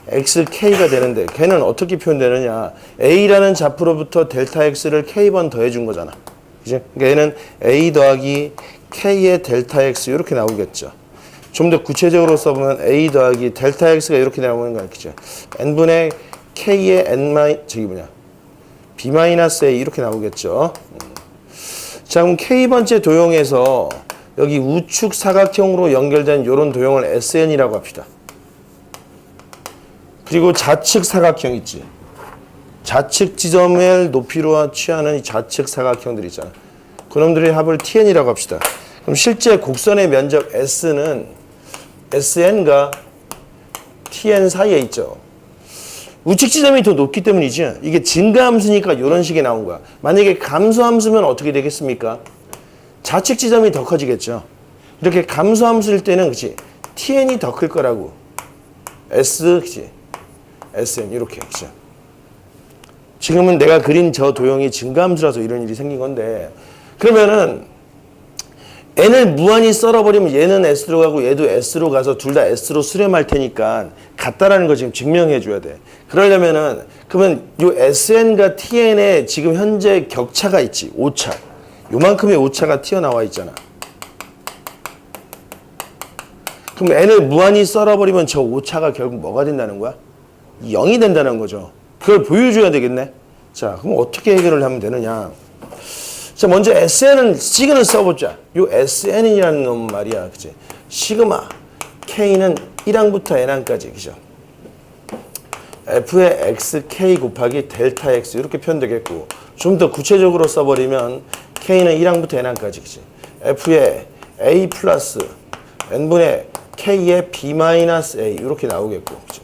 XK가 되는데 걔는 어떻게 표현되느냐? A라는 좌표로부터 델타 X를 K번 더해준 거잖아. 그죠? 그러니까 얘는 A 더하기 K의 델타 X 이렇게 나오겠죠. 좀 더 구체적으로 써보면 A 더하기 델타 X가 이렇게 나오는 거 알겠죠? N분의 K의 B-A 이렇게 나오겠죠. 자, 그럼 K번째 도형에서 여기 우측 사각형으로 연결된 이런 도형을 SN이라고 합시다. 그리고 좌측 사각형 있지. 좌측 지점을 높이로 취하는 이 좌측 사각형들 있잖아. 그놈들의 합을 TN이라고 합시다. 그럼 실제 곡선의 면적 S는 SN과 TN 사이에 있죠. 우측 지점이 더 높기 때문이지. 이게 증가함수니까 이런 식이 나온 거야. 만약에 감소함수면 어떻게 되겠습니까? 좌측 지점이 더 커지겠죠. 이렇게 감소함수일 때는 그치 TN이 더 클 거라고. S 그치 SN 이렇게 그치. 지금은 내가 그린 저 도형이 증가함수라서 이런 일이 생긴 건데 그러면은 n을 무한히 썰어버리면 얘는 s로 가고 얘도 s로 가서 둘 다 s로 수렴할 테니까 같다라는 거 지금 증명해 줘야 돼. 그러려면은 그러면 요 sn과 tn의 지금 현재 격차가 있지. 오차. 요만큼의 오차가 튀어나와 있잖아. 그럼 n을 무한히 썰어버리면 저 오차가 결국 뭐가 된다는 거야? 0이 된다는 거죠. 그걸 보여줘야 되겠네. 자, 그럼 어떻게 해결을 하면 되느냐? 자, 먼저 SN은 시그널 써보자. 요 SN이라는 놈 말이야, 그치? 시그마 K는 1항부터 N항까지, 그죠? F의 XK 곱하기 델타 X 이렇게 표현되겠고 좀 더 구체적으로 써버리면 K는 1항부터 N항까지, 그치? F의 A 플러스 N분의 K의 B 마이너스 A 이렇게 나오겠고, 그치?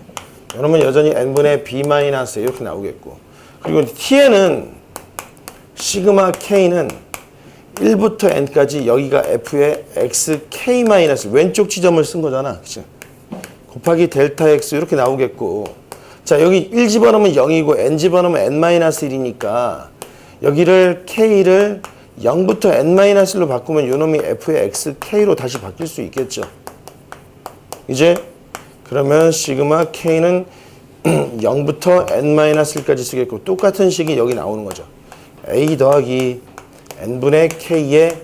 여러분 여전히 N분의 B 마이너스 A 이렇게 나오겠고 그리고 T에는 시그마 K는 1부터 N까지 여기가 F의 XK 마이너스 왼쪽 지점을 쓴 거잖아. 그치? 곱하기 델타 X 이렇게 나오겠고 자 여기 1 집어넣으면 0이고 N 집어넣으면 N 마이너스 1이니까 여기를 K를 0부터 N 마이너스 1로 바꾸면 요놈이 F의 XK로 다시 바뀔 수 있겠죠. 이제 그러면 시그마 K는 0부터 N 마이너스 1까지 쓰겠고 똑같은 식이 여기 나오는 거죠. A 더하기 N분의 K의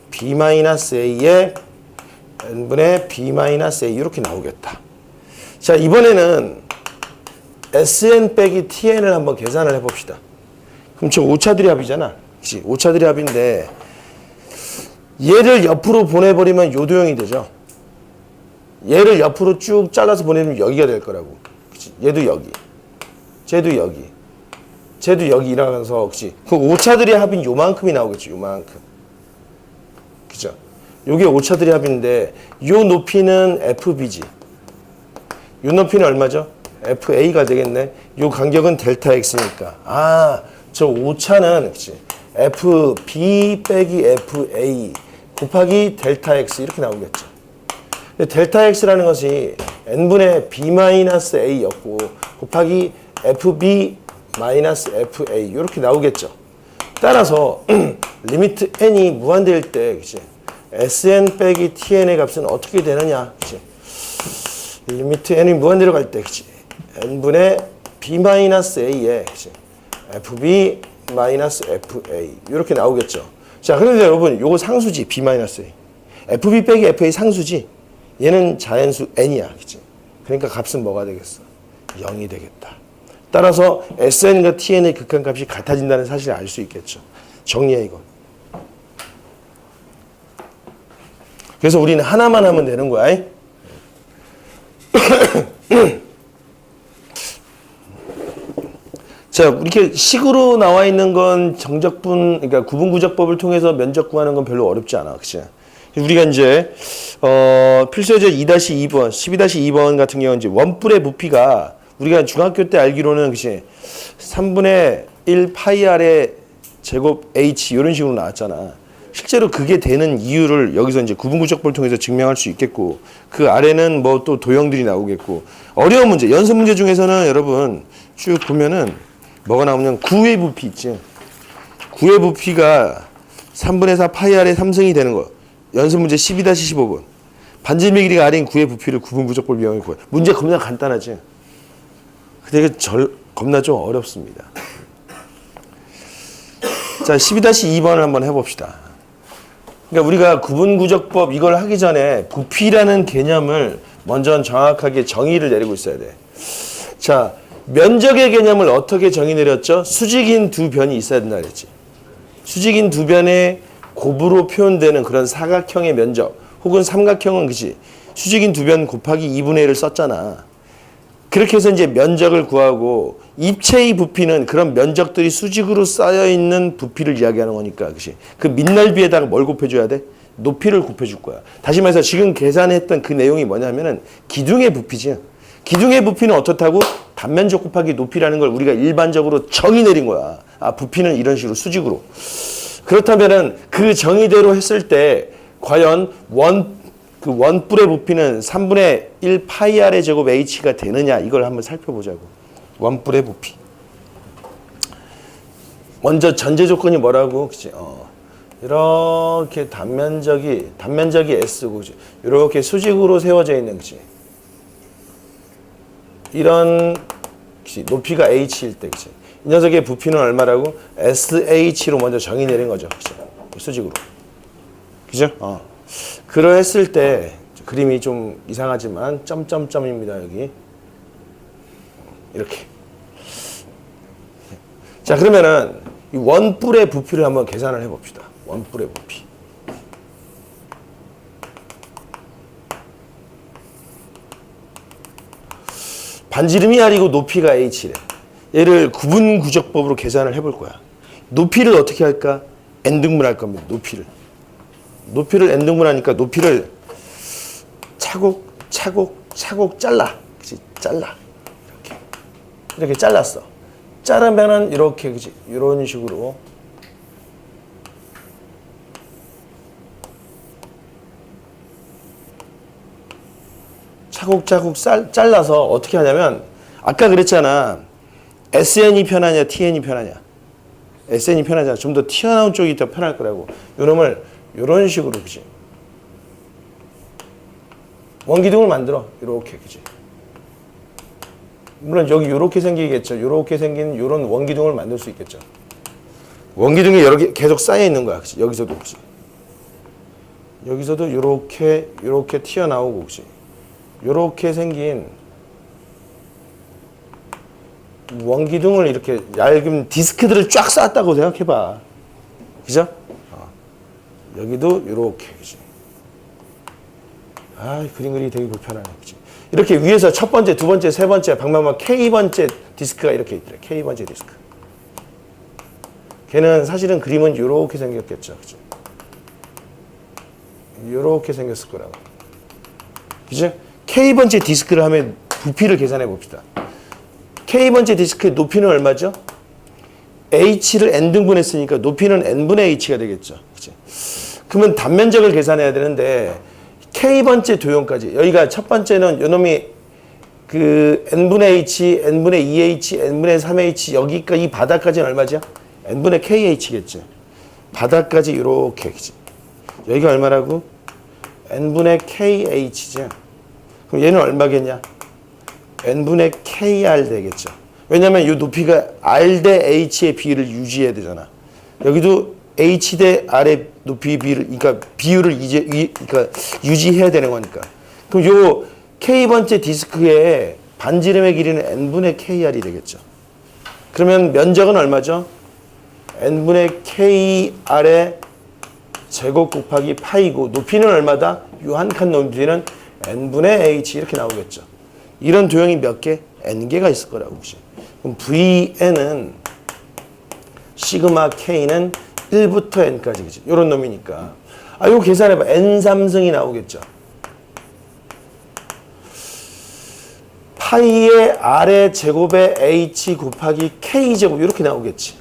B 마이너스 A의 N분의 B 마이너스 A 이렇게 나오겠다. 자 이번에는 SN 빼기 TN을 한번 계산을 해봅시다. 그럼 저 오차들이 합이잖아. 그치? 오차들이 합인데 얘를 옆으로 보내버리면 요 도형이 되죠. 얘를 옆으로 쭉 잘라서 보내면 여기가 될 거라고. 그치? 얘도 여기, 쟤도 여기, 쟤도 여기 일어나서 그치? 그 오차들의 합인 요만큼이 나오겠죠. 요만큼. 그죠? 요게 오차들의 합인데 요 높이는 FB지. 요 높이는 얼마죠? FA가 되겠네. 요 간격은 델타 X니까. 아, 저 오차는 그치? FB 빼기 FA 곱하기 델타 X 이렇게 나오겠죠. 근데 델타 X라는 것이 N분의 B 마이너스 A였고 곱하기 FB 마이너스 FA 이렇게 나오겠죠. 따라서 리미트 n이 무한대일 때 그치? SN 빼기 TN의 값은 어떻게 되느냐? 그치? 리미트 n이 무한대로 갈 때 그치? N분의 B 마이너스 A에 그치? FB 마이너스 FA 이렇게 나오겠죠. 자, 그런데 여러분 요거 상수지 B 마이너스 A. FB 빼기 FA 상수지. 얘는 자연수 n이야, 그치? 그러니까 값은 뭐가 되겠어? 0이 되겠다. 따라서 SN과 TN의 극한값이 같아진다는 사실을 알 수 있겠죠. 정리해 이거. 그래서 우리는 하나만 하면 되는 거야. 자, 이렇게 식으로 나와 있는 건 정적분, 그러니까 구분구적법을 통해서 면적 구하는 건 별로 어렵지 않아, 그치? 우리가 이제 필수예제 2-2번, 12-2번 같은 경우는 이제 원뿔의 부피가 우리가 중학교 때 알기로는 그치 3분의 1 파이 R의 제곱 H 이런 식으로 나왔잖아. 실제로 그게 되는 이유를 여기서 이제 구분구적법을 통해서 증명할 수 있겠고 그 아래는 뭐 또 도형들이 나오겠고 어려운 문제, 연습 문제 중에서는 여러분 쭉 보면은 뭐가 나오냐면 구의 부피 있지. 구의 부피가 3분의 4 파이 R의 3승이 되는 거. 연습 문제 12-15번. 반지름의 길이가 R인 구의 부피를 구분구적법 이용해 구해. 문제 겁나 간단하지. 근데 이게 겁나 좀 어렵습니다. 자, 12-2번을 한번 해봅시다. 그러니까 우리가 구분구적법 이걸 하기 전에 부피라는 개념을 먼저 정확하게 정의를 내리고 있어야 돼. 자, 면적의 개념을 어떻게 정의 내렸죠? 수직인 두 변이 있어야 된다 그랬지. 수직인 두 변의 곱으로 표현되는 그런 사각형의 면적 혹은 삼각형은 그치 수직인 두 변 곱하기 2분의 1을 썼잖아. 그렇게 해서 이제 면적을 구하고 입체의 부피는 그런 면적들이 수직으로 쌓여있는 부피를 이야기하는 거니까 그치 그 밑넓이에다가 뭘 곱해줘야 돼? 높이를 곱해줄 거야. 다시 말해서 지금 계산했던 그 내용이 뭐냐면은 기둥의 부피지. 기둥의 부피는 어떻다고? 단면적 곱하기 높이라는 걸 우리가 일반적으로 정의 내린 거야. 아, 부피는 이런 식으로 수직으로. 그렇다면은 그 정의대로 했을 때 과연 원뿔의 부피는 3분의 1 파이 r의 제곱 h가 되느냐 이걸 한번 살펴보자고. 원뿔의 부피. 먼저 전제 조건이 뭐라고? 그치? 이렇게 단면적이 S고, 그치? 이렇게 수직으로 세워져 있는, 그치? 이런, 그치? 높이가 H일 때, 그치? 이 녀석의 부피는 얼마라고? SH로 먼저 정의 내린 거죠, 그치? 수직으로. 그죠? 그러했을 때, 그림이 좀 이상하지만, 점점점입니다, 여기. 이렇게. 자, 그러면은, 이 원뿔의 부피를 한번 계산을 해봅시다. 원뿔의 부피. 반지름이 R이고 높이가 H래. 얘를 구분구적법으로 계산을 해볼 거야. 높이를 어떻게 할까? N등분할 겁니다. 높이를 N등분하니까 높이를 차곡차곡 잘라. 그치? 잘라. 이렇게 잘랐어. 자르면은 이렇게, 그치? 이런 식으로. 차곡차곡 잘라서 어떻게 하냐면, 아까 그랬잖아. SN이 편하냐, TN이 편하냐. SN이 편하잖아. 좀 더 튀어나온 쪽이 더 편할 거라고. 요놈을 이런 식으로, 그치? 원기둥을 만들어. 이렇게, 그치? 물론 여기 이렇게 생기겠죠. 이렇게 생긴 이런 원기둥을 만들 수 있겠죠. 원기둥이 여러 개 계속 쌓여 있는 거야. 그치? 여기서도, 그치? 여기서도 이렇게 튀어나오고, 그치? 이렇게 생긴 원기둥을 이렇게 얇은 디스크들을 쫙 쌓았다고 생각해봐. 그죠? 여기도 이렇게, 그치? 그림 그리기 되게 불편하네, 그치? 이렇게 위에서 첫 번째, 두 번째, 세 번째, 방방방 K번째 디스크가 이렇게 있더래. K번째 디스크. 걔는 사실은 그림은 이렇게 생겼겠죠. 그치? 이렇게 생겼을 거라고. 그치? K번째 디스크를 하면 부피를 계산해 봅시다. K번째 디스크의 높이는 얼마죠? H를 N등분 했으니까 높이는 N분의 H가 되겠죠. 그치? 그러면 단면적을 계산해야 되는데 K번째 도형까지 여기가 첫 번째는 요놈이 그 N분의 H, N분의 2H, N분의 3H 여기까지 이 바닥까지는 얼마죠? N분의 KH겠죠. 바닥까지 이렇게 그치? 여기가 얼마라고? N분의 KH죠. 그럼 얘는 얼마겠냐? N분의 KR 되겠죠. 왜냐면 이 높이가 R 대 H의 비율을 유지해야 되잖아. 여기도 H 대 R의 높이 그러니까 비율을 그러니까 유지해야 되는 거니까. 그럼 요 K번째 디스크의 반지름의 길이는 N분의 KR이 되겠죠. 그러면 면적은 얼마죠? N분의 KR의 제곱 곱하기 파이고 높이는 얼마다? 요 한 칸 높이는 N분의 H 이렇게 나오겠죠. 이런 도형이 몇 개? N개가 있을 거라고. 혹시. 그럼 VN은 시그마 K는 1부터 N까지, 그치? 요런 놈이니까. 이거 계산해봐. N3승이 나오겠죠. 파이의 R의 제곱에 H 곱하기 K제곱, 이렇게 나오겠지.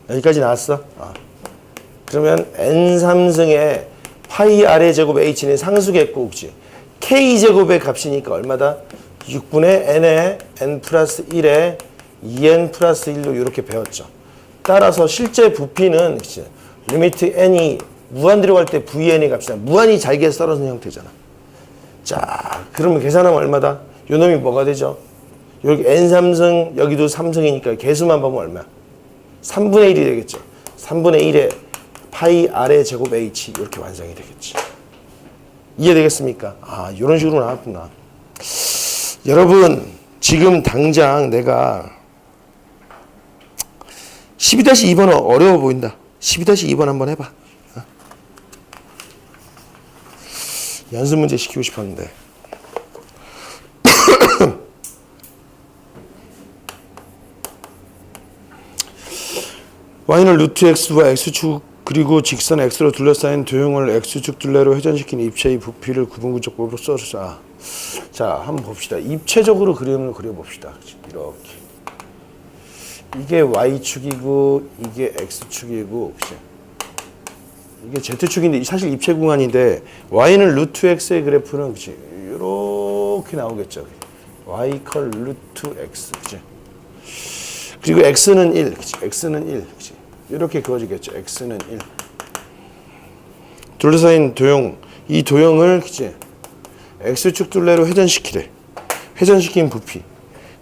여기까지 나왔어? 그러면 N3승의 파이 R의 제곱 H는 상수겠고, 그치? K제곱의 값이니까 얼마다? 6분의 N에 N 플러스 1에 2N 플러스 1로 이렇게 배웠죠. 따라서 실제 부피는 그치? 리미트 N이 무한 들어갈 때 VN의 값이다. 무한이 잘게 썰어진 형태잖아. 자, 그러면 계산하면 얼마다? 요 놈이 뭐가 되죠? 여기 N3승, 여기도 3승이니까 개수만 보면 얼마야? 3분의 1이 되겠죠. 3분의 1에 파이 R의 제곱 H 이렇게 완성이 되겠지. 이해되겠습니까? 이런 식으로 나왔구나. 여러분, 지금 당장 내가 12-2번은 어려워 보인다. 12-2번 한번 해봐. 연습 문제 시키고 싶었는데. y는 루트 x와 x축 그리고 직선 x로 둘러싸인 도형을 x축 둘레로 회전시킨 입체의 부피를 구분구조법으로 써주자. 자, 한번 봅시다. 입체적으로 그림을 그려봅시다. 이렇게. 이게 y축이고 이게 x축이고, 그치? 이게 z축인데 사실 입체 공간인데 y는 루트 x의 그래프는 그치? 이렇게 나오겠죠. y 컬 루트 x, 그치? 그리고 x는 1, 그치? x는 1, 그치? 이렇게 그어지겠죠. x는 1. 둘러싸인 도형, 이 도형을 그치? x축 둘레로 회전시키래. 회전시킨 부피.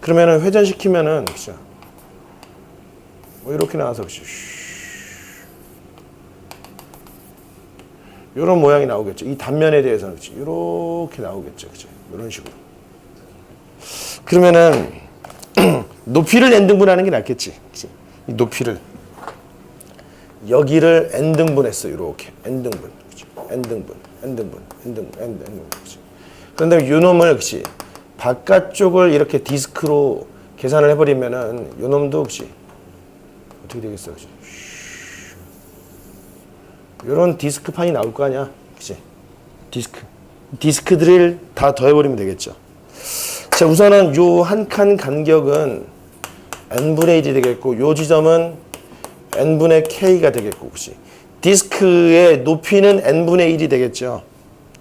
그러면은 회전시키면은 그치? 뭐 이렇게 나와서 그치? 이런 모양이 나오겠죠. 이 단면에 대해서는 그치? 이렇게 나오겠죠. 그치? 이런 식으로. 그러면은 높이를 n등분하는 게 낫겠지. 그치? 이 높이를 여기를 n등분했어. 이렇게 n등분, 그치? n등분, n등분, n등분, n등분. 그치? 그런데 요 놈을 그치? 바깥쪽을 이렇게 디스크로 계산을 해버리면은 요 놈도 그치? 어떻게 되겠어, 그치? 요런 디스크판이 나올 거 아니야, 그치? 디스크들을 다 더해버리면 되겠죠. 자, 우선은 요 한 칸 간격은 n분의 1이 되겠고, 요 지점은 n분의 k가 되겠고, 그치? 디스크의 높이는 n분의 1이 되겠죠.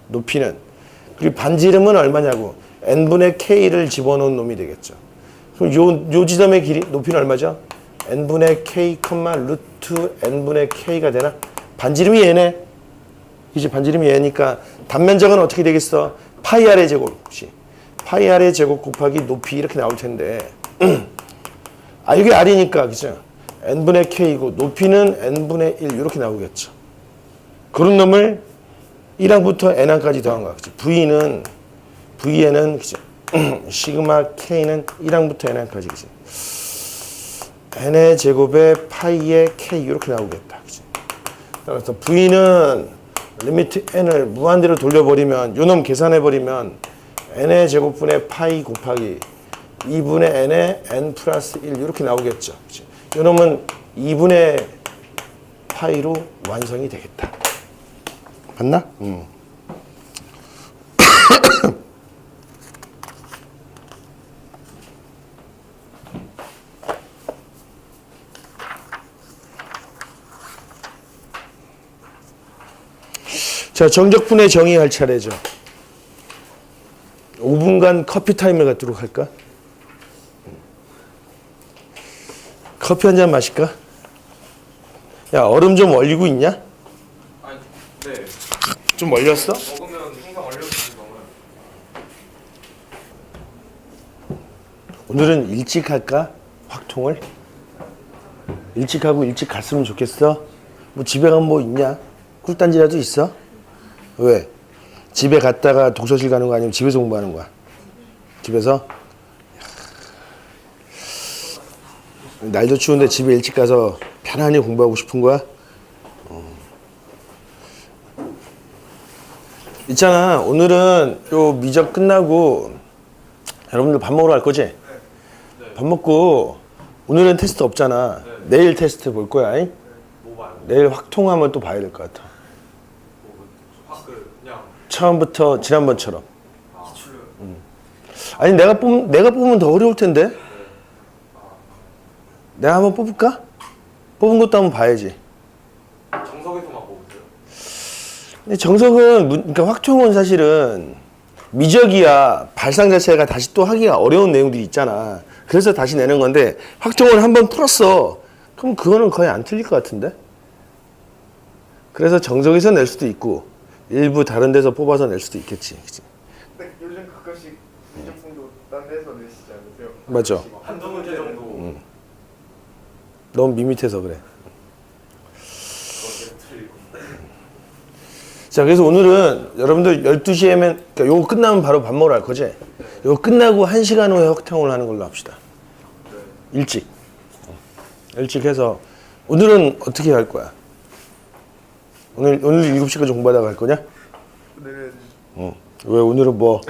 높이는. 그리고 반지름은 얼마냐고? n분의 k를 집어넣은 놈이 되겠죠. 그럼 요 지점의 길이, 높이는 얼마죠? n분의 k, 루트 n분의 k가 되나? 반지름이 얘네. 이제 반지름이 얘니까 단면적은 어떻게 되겠어? 파이 r의 제곱. 그치? 파이 r의 제곱 곱하기 높이 이렇게 나올 텐데. 아, 이게 r이니까, 그죠? n분의 k이고 높이는 n분의 1 이렇게 나오겠죠. 그런 놈을 1항부터 n항까지 더한 거야. 그치? v는 그치? 시그마 k는 1항부터 n항까지, 그치? n의 제곱에 파이의 k 이렇게 나오겠다. 그치? 따라서 v는 리미트 n을 무한대로 돌려버리면 요놈 계산해버리면 n의 제곱분의 파이 곱하기 2분의 n의 n 플러스 1 이렇게 나오겠죠. 그치? 요놈은 2분의 파이로 완성이 되겠다. 맞나? 자, 정적분의 정의할 차례죠. 5분간 커피 타임을 갖도록 할까? 커피 한 잔 마실까? 야, 얼음 좀 얼리고 있냐? 아니, 네. 좀 얼렸어? 먹으면 항상 얼려주는 거는 오늘은 일찍 할까? 확통을? 일찍 하고 일찍 갔으면 좋겠어? 뭐 집에 가면 뭐 있냐? 꿀단지라도 있어? 왜? 집에 갔다가 독서실 가는 거 아니면 집에서 공부하는 거야? 집에서? 날도 추운데 집에 일찍 가서 편안히 공부하고 싶은 거야? 있잖아, 오늘은 요 미적 끝나고 여러분들 밥 먹으러 갈 거지? 네. 밥 먹고 오늘은 테스트 없잖아. 내일 테스트 볼 거야. 잉? 뭐 봐요? 내일 확통하면 또 봐야 될 것 같아. 그냥 처음부터 지난번처럼. 기출 아니 내가 뽑으면 더 어려울 텐데. 내가 한번 뽑을까? 뽑은 것도 한번 봐야지. 정석에서만 보고 있어요. 근데 정석은 그러니까 확통은 사실은 미적이야 발상 자체가 다시 또 하기가 어려운 내용들이 있잖아. 그래서 다시 내는 건데 확통을 한번 풀었어. 그럼 그거는 거의 안 틀릴 것 같은데. 그래서 정석에서 낼 수도 있고 일부 다른 데서 뽑아서 낼 수도 있겠지. 그치? 근데 요즘 가끔씩 미적분도 딴 데서 내시지 않으세요? 맞죠? 한두 문제 정도 너무 밋밋해서 그래. 그건 틀리고. 자, 그래서 오늘은 여러분들 12시에면, 그러니까 요거 끝나면 바로 밥 먹으러 갈 거지? 요거 끝나고 1시간 후에 확통을 하는 걸로 합시다. 일찍. 일찍 해서, 오늘은 어떻게 할 거야? 오늘 7시까지 공부하다가 갈 거냐? 오늘은 왜, 오늘은 뭐?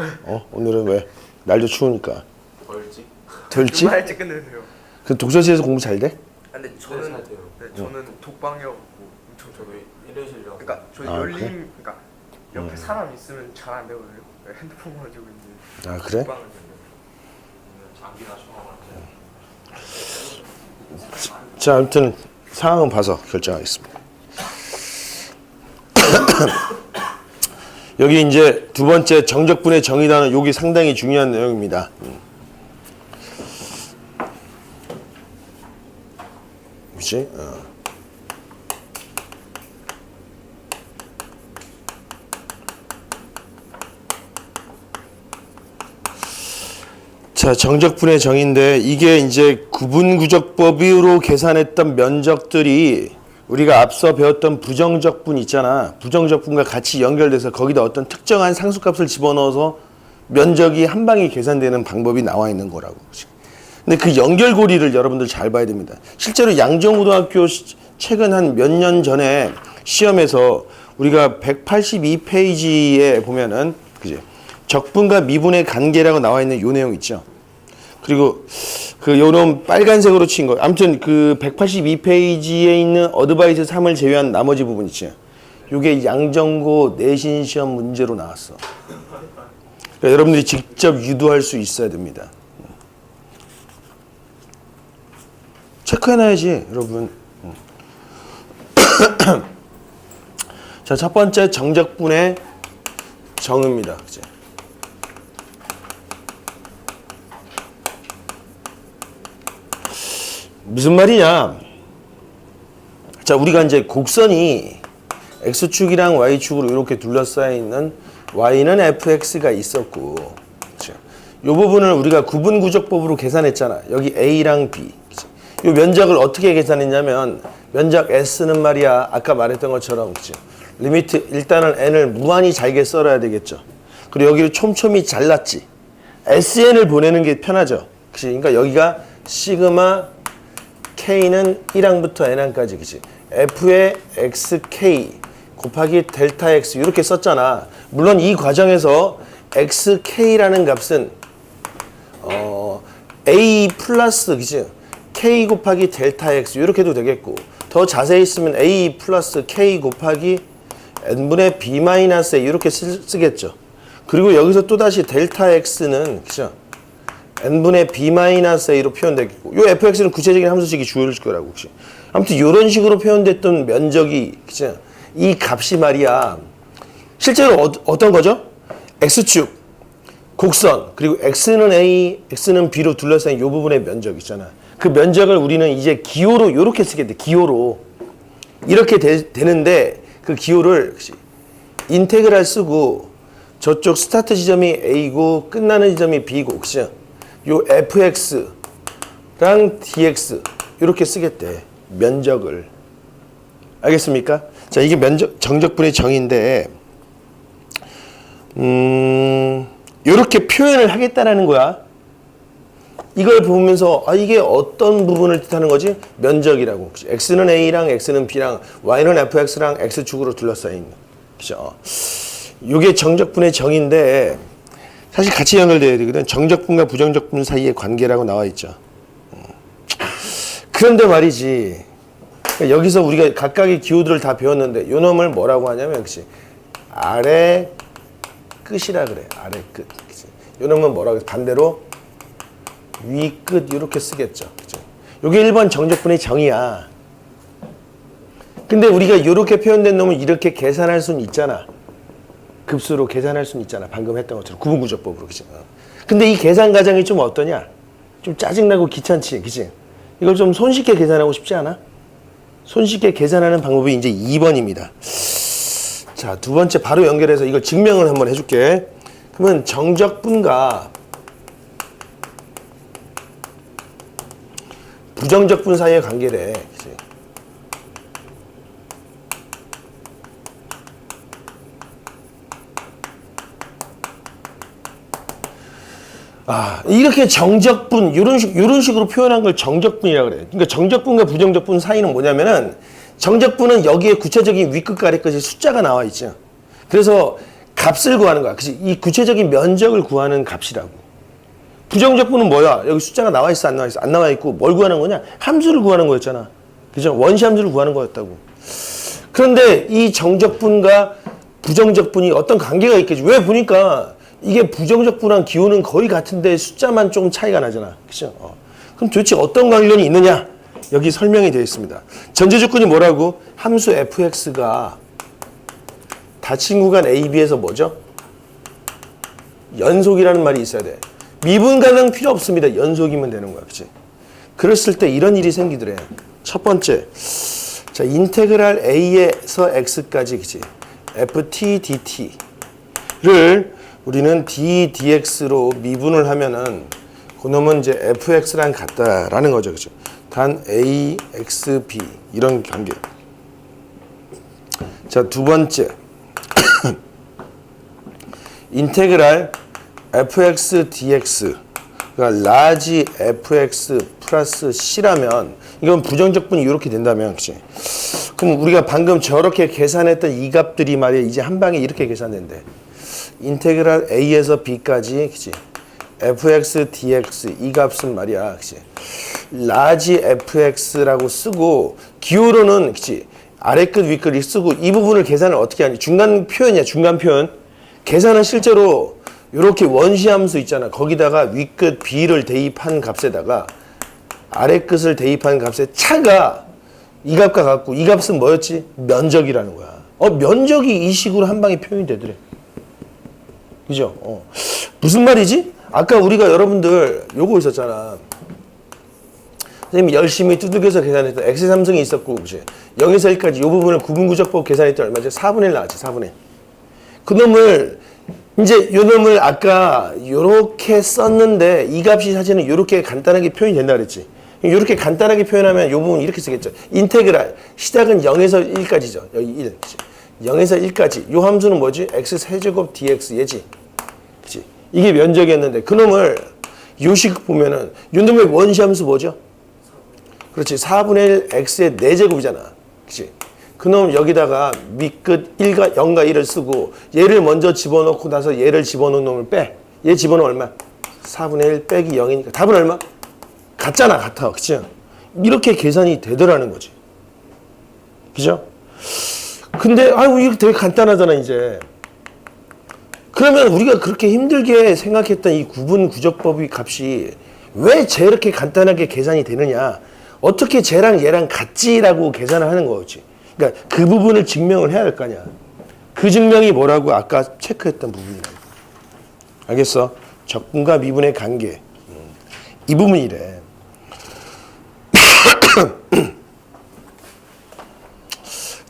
오늘은 왜? 날도 추우니까. 더 일찍? 될지? 좀 일찍 끝내세요. 그 독서실에서 공부 잘 돼? 아, 근데 저는 잘 돼요. 저는 독방이어갖고 엄청 저도 일회실력. 그러니까 저 아, 열림 그래? 그러니까 옆에 사람 있으면 잘 안 되거든요. 핸드폰 가지고 이제 아 그래? 빵을 들고. 장기나 총알 자, 아무튼 상황은 봐서 결정하겠습니다. 여기 이제 두 번째 정적분의 정의라는 여기 상당히 중요한 내용입니다. 그렇지? 자, 정적분의 정의인데 이게 이제 구분구적법으로 계산했던 면적들이 우리가 앞서 배웠던 부정적분 있잖아. 부정적분과 같이 연결돼서 거기다 어떤 특정한 상수값을 집어넣어서 면적이 한 방에 계산되는 방법이 나와 있는 거라고. 근데 그 연결고리를 여러분들 잘 봐야 됩니다. 실제로 양정고등학교 최근 한 몇 년 전에 시험에서 우리가 182페이지에 보면은 그지? 적분과 미분의 관계라고 나와 있는 요 내용 있죠. 그리고 그 요런 빨간색으로 친 거. 아무튼 그 182페이지에 있는 어드바이스 3을 제외한 나머지 부분 있죠. 요게 양정고 내신 시험 문제로 나왔어. 그러니까 여러분들이 직접 유도할 수 있어야 됩니다. 체크해놔야지, 여러분. 자, 첫 번째 정적분의 정입니다. 그치? 무슨 말이냐? 자, 우리가 이제 곡선이 x축이랑 y축으로 이렇게 둘러싸여 있는 y는 fx가 있었고, 그치? 이 부분을 우리가 구분구적법으로 계산했잖아. 여기 a랑 b. 그치? 이 면적을 어떻게 계산했냐면 면적 s는 말이야. 아까 말했던 것처럼, 그치? 리미트 일단은 n을 무한히 잘게 썰어야 되겠죠. 그리고 여기를 촘촘히 잘랐지. sn을 보내는 게 편하죠. 그치? 그러니까 여기가 시그마 K는 1항부터 N항까지, 그치? F의 XK 곱하기 델타 X 이렇게 썼잖아. 물론 이 과정에서 XK라는 값은 A 플러스, 그치? K 곱하기 델타 X 이렇게 해도 되겠고, 더 자세히 쓰면 A 플러스 K 곱하기 N분의 B 마이너스 A 이렇게 쓰겠죠. 그리고 여기서 또다시 델타 X는, 그쵸? n분의 b-a로 표현되겠고, 요 fx는 구체적인 함수식이 주어질 거라고. 혹시 아무튼 이런 식으로 표현됐던 면적이, 그치? 이 값이 말이야 실제로 어떤 거죠? x축 곡선 그리고 x는 a, x는 b로 둘러싸인 이 부분의 면적 있잖아. 그 면적을 우리는 이제 기호로 이렇게 쓰게 돼. 기호로 이렇게 되는데 그 기호를 인테그랄 쓰고 저쪽 스타트 지점이 a고 끝나는 지점이 b고, 그치? 요 fx랑 dx 이렇게 쓰겠대. 면적을. 알겠습니까? 자, 이게 면적 정적분의 정의인데 요렇게 표현을 하겠다라는 거야. 이걸 보면서 이게 어떤 부분을 뜻하는 거지? 면적이라고. x는 a랑 x는 b랑 y는 fx랑 x축으로 둘러싸인. 그죠? 요게 정적분의 정의인데 사실 같이 연결돼야 되거든. 정적분과 부정적분 사이의 관계라고 나와 있죠. 그런데 말이지, 여기서 우리가 각각의 기호들을 다 배웠는데 요 놈을 뭐라고 하냐면 역시 아래 끝이라 그래. 아래 끝. 그치? 요 놈은 뭐라고 해? 반대로 위 끝 이렇게 쓰겠죠. 그치? 요게 1번 정적분의 정의야. 근데 우리가 이렇게 표현된 놈을 이렇게 계산할 수는 있잖아. 급수로 계산할 수는 있잖아. 방금 했던 것처럼 구분구적법으로. 그치? 근데 이 계산 과정이 좀 어떠냐? 좀 짜증나고 귀찮지. 그치? 이걸 좀 손쉽게 계산하고 싶지 않아? 손쉽게 계산하는 방법이 이제 2번입니다. 자, 두 번째 바로 연결해서 이걸 증명을 한번 해줄게. 그러면 정적분과 부정적분 사이의 관계래. 그치? 이렇게 정적분, 요런 식으로 표현한 걸 정적분이라고 그래요. 그러니까 정적분과 부정적분 사이는 뭐냐면은, 정적분은 여기에 구체적인 윗끝 아래끝이 숫자가 나와 있죠. 그래서 값을 구하는 거야. 그치? 이 구체적인 면적을 구하는 값이라고. 부정적분은 뭐야? 여기 숫자가 나와 있어, 안 나와 있어? 안 나와 있고, 뭘 구하는 거냐? 함수를 구하는 거였잖아. 그죠? 원시 함수를 구하는 거였다고. 그런데 이 정적분과 부정적분이 어떤 관계가 있겠지. 왜 보니까 이게 부정적분한 기호는 거의 같은데 숫자만 조금 차이가 나잖아. 그죠? 그럼 도대체 어떤 관련이 있느냐? 여기 설명이 되어 있습니다. 전제 조건이 뭐라고? 함수 fx가 닫힌 구간 AB에서 뭐죠? 연속이라는 말이 있어야 돼. 미분 가능 필요 없습니다. 연속이면 되는 거야. 그치? 그랬을 때 이런 일이 생기더래. 첫 번째. 자, 인테그랄 A에서 X까지, 그치? ft dt를 우리는 d dx로 미분을 하면은 그놈은 이제 fx랑 같다라는 거죠. 그죠? 단 a, x, b 이런 관계. 자, 두 번째. 인테그랄 fx dx가 라지 fx 플러스 c라면 이건 부정적분이 이렇게 된다면, 그치? 그럼 우리가 방금 저렇게 계산했던 이 값들이 말이야 이제 한 방에 이렇게 계산된대. 인테그랄 a에서 b까지, 그치? fx dx 이 값은 말이야, 그치? 라지 fx라고 쓰고 기호로는, 그치? 아래 끝 위 끝을 쓰고 이 부분을 계산을 어떻게 하니? 중간 표현이야, 중간 표현. 계산은 실제로 이렇게 원시함수 있잖아. 거기다가 윗끝 b를 대입한 값에다가 아래 끝을 대입한 값의 차가 이 값과 같고 이 값은 뭐였지? 면적이라는 거야. 면적이 이 식으로 한 방에 표현이 되더래. 그죠? 무슨 말이지? 아까 우리가 여러분들 요거 있었잖아. 선생님이 열심히 두들겨서 계산했던 x 삼성이 있었고, 그치? 0에서 1까지 이 부분을 구분구적법 계산했더니 얼마죠? 4분의 1 나왔지, 4분의 1. 그놈을 이제 요 놈을 아까 요렇게 썼는데 이 값이 사실은 요렇게 간단하게 표현이 된다 그랬지. 요렇게 간단하게 표현하면 요 부분 이렇게 쓰겠죠. 인테그랄 시작은 0에서 1까지죠. 여기 1. 그치? 0에서 1까지. 요 함수는 뭐지? x 세제곱 dx 얘지. 그치? 이게 면적이었는데 그놈을 요식 보면은 요 놈의 원시 함수 뭐죠? 그렇지. 4분의 1 x의 4제곱이잖아. 그치? 그놈 여기다가 밑끝 1과 0과 1을 쓰고 얘를 먼저 집어넣고 나서 얘를 집어넣은 놈을 빼. 얘 집어넣어 얼마? 4분의 1 빼기 0이니까 답은 얼마? 같잖아, 같아. 그치? 이렇게 계산이 되더라는 거지. 그죠? 근데 이거 되게 간단하잖아, 이제. 그러면 우리가 그렇게 힘들게 생각했던 이 구분구적법의 값이 왜 저렇게 간단하게 계산이 되느냐? 어떻게 쟤랑 얘랑 같지라고 계산을 하는 거지. 그러니까 그 부분을 증명을 해야 할 거 아니야. 그 증명이 뭐라고 아까 체크했던 부분이야. 알겠어? 적분과 미분의 관계. 이 부분이래.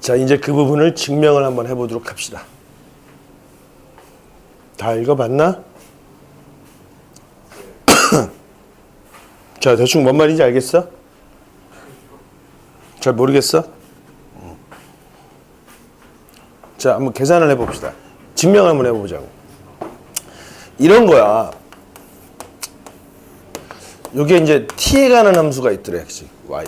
자, 이제 그 부분을 증명을 한번 해보도록 합시다. 다 읽어봤나? 자, 대충 뭔 말인지 알겠어? 잘 모르겠어? 자, 한번 계산을 해봅시다. 증명을 한번 해보자고. 이런 거야. 요게 이제 t에 가는 함수가 있더래, 그치? y.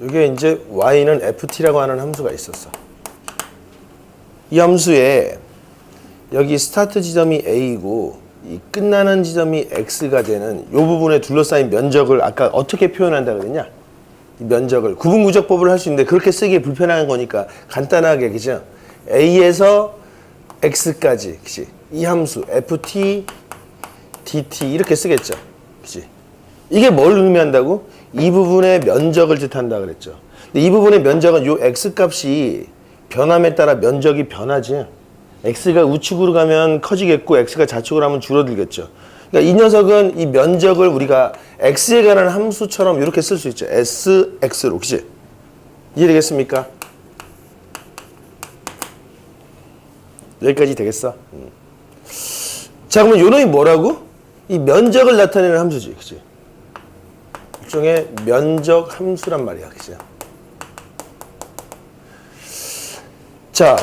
요게 이제 y는 ft라고 하는 함수가 있었어. 이 함수에 여기 스타트 지점이 a이고 이 끝나는 지점이 x가 되는 요 부분에 둘러싸인 면적을 아까 어떻게 표현한다 그랬냐? 이 면적을 구분구적법을 할 수 있는데 그렇게 쓰기 불편한 거니까 간단하게, 그죠? a에서 x까지, 그치? 이 함수 ft dt 이렇게 쓰겠죠, 그치? 이게 뭘 의미한다고? 이 부분의 면적을 뜻한다 그랬죠. 근데 이 부분의 면적은 요 x 값이 변함에 따라 면적이 변하지. x가 우측으로 가면 커지겠고 x가 좌측으로 하면 줄어들겠죠. 그러니까 이 녀석은 이 면적을 우리가 x에 관한 함수처럼 이렇게 쓸 수 있죠. sx로, 그치? 이해되겠습니까? 여기까지 되겠어? 자, 그러면 요놈이 뭐라고? 이 면적을 나타내는 함수지, 그치? 일종의 면적 함수란 말이야, 그치? 자,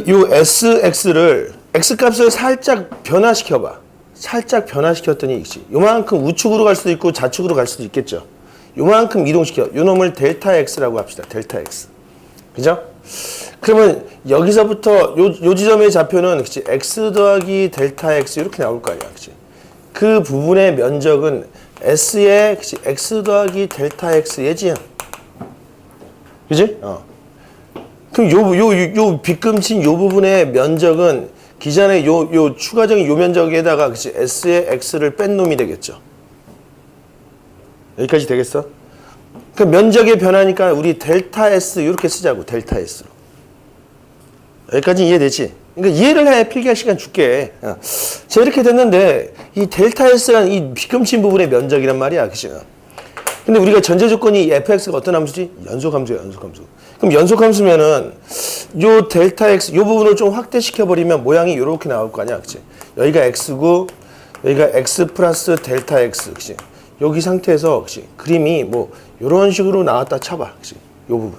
요 sx를 x 값을 살짝 변화시켜봐. 살짝 변화시켰더니, 그치? 요만큼 우측으로 갈 수도 있고 좌측으로 갈 수도 있겠죠. 요만큼 이동시켜. 요 놈을 델타 x라고 합시다. 델타 x. 그죠? 그러면 여기서부터 요 지점의 좌표는, 그치? x 더하기 델타 x 이렇게 나올 거 아니야, 그치? 그 부분의 면적은 s의, 그치? x 더하기 델타 x 예지? 그지? 그럼 요 빗금친 요 부분의 면적은 기존의 요 추가적인 요 면적에다가 그치 S의 X를 뺀 놈이 되겠죠. 여기까지 되겠어? 그 면적의 변화니까 우리 델타 S 이렇게 쓰자고 델타 S로. 여기까지 이해되지? 그러니까 이해를 해 필기할 시간 줄게. 자 이렇게 됐는데 이 델타 S란 이 빗금친 부분의 면적이란 말이야, 그죠? 근데 우리가 전제 조건이 fx가 어떤 함수지? 연속함수야, 연속함수. 그럼 연속함수면은 요 델타 x 요 부분을 좀 확대시켜 버리면 모양이 요렇게 나올 거 아니야, 그치? 여기가 x고 여기가 x 플러스 델타 x, 그치? 여기 상태에서, 그치? 그림이 뭐 요런 식으로 나왔다 쳐봐, 그치? 요 부분.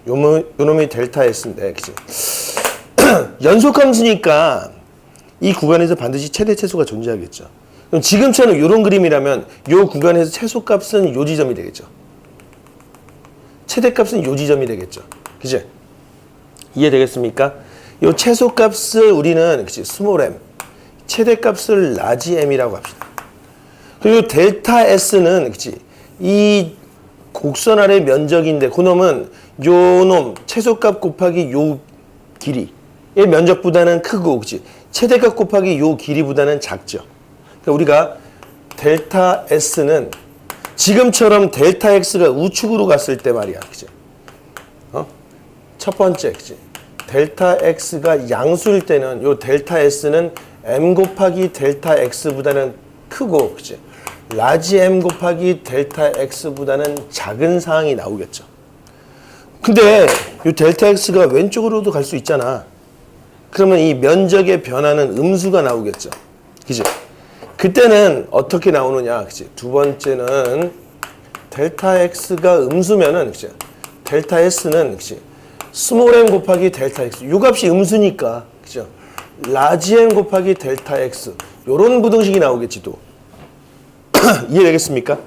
요 놈이 델타 s인데, 그치? 연속함수니까 이 구간에서 반드시 최대 최소가 존재하겠죠. 그럼 지금처럼 이런 그림이라면 이 구간에서 최소값은 요 지점이 되겠죠. 최대값은 요 지점이 되겠죠. 그치? 이해되겠습니까? 이 최소값을 우리는 그치? 스몰 m, 최대값을 라지 m이라고 합시다. 그리고 델타 s는 그치? 이 곡선 아래 면적인데 그놈은 요놈 최소값 곱하기 요 길이의 면적보다는 크고 그치? 최대값 곱하기 요 길이보다는 작죠. 그러니까 우리가 델타 S는 지금처럼 델타 X가 우측으로 갔을 때 말이야. 그치? 첫 번째, 그치? 델타 X가 양수일 때는 요 델타 S는 M 곱하기 델타 X보다는 크고, 그치? 라지 M 곱하기 델타 X보다는 작은 사항이 나오겠죠. 근데 요 델타 X가 왼쪽으로도 갈 수 있잖아. 그러면 이 면적의 변화는 음수가 나오겠죠. 그치? 그때는 어떻게 나오느냐, 그치? 두 번째는 델타 X가 음수면은, 그치? 델타 S는, 그치? 스몰 m 곱하기 델타 X. 요 값이 음수니까, 그죠? 라지 m 곱하기 델타 X. 요런 부등식이 나오겠지, 또. 이해되겠습니까?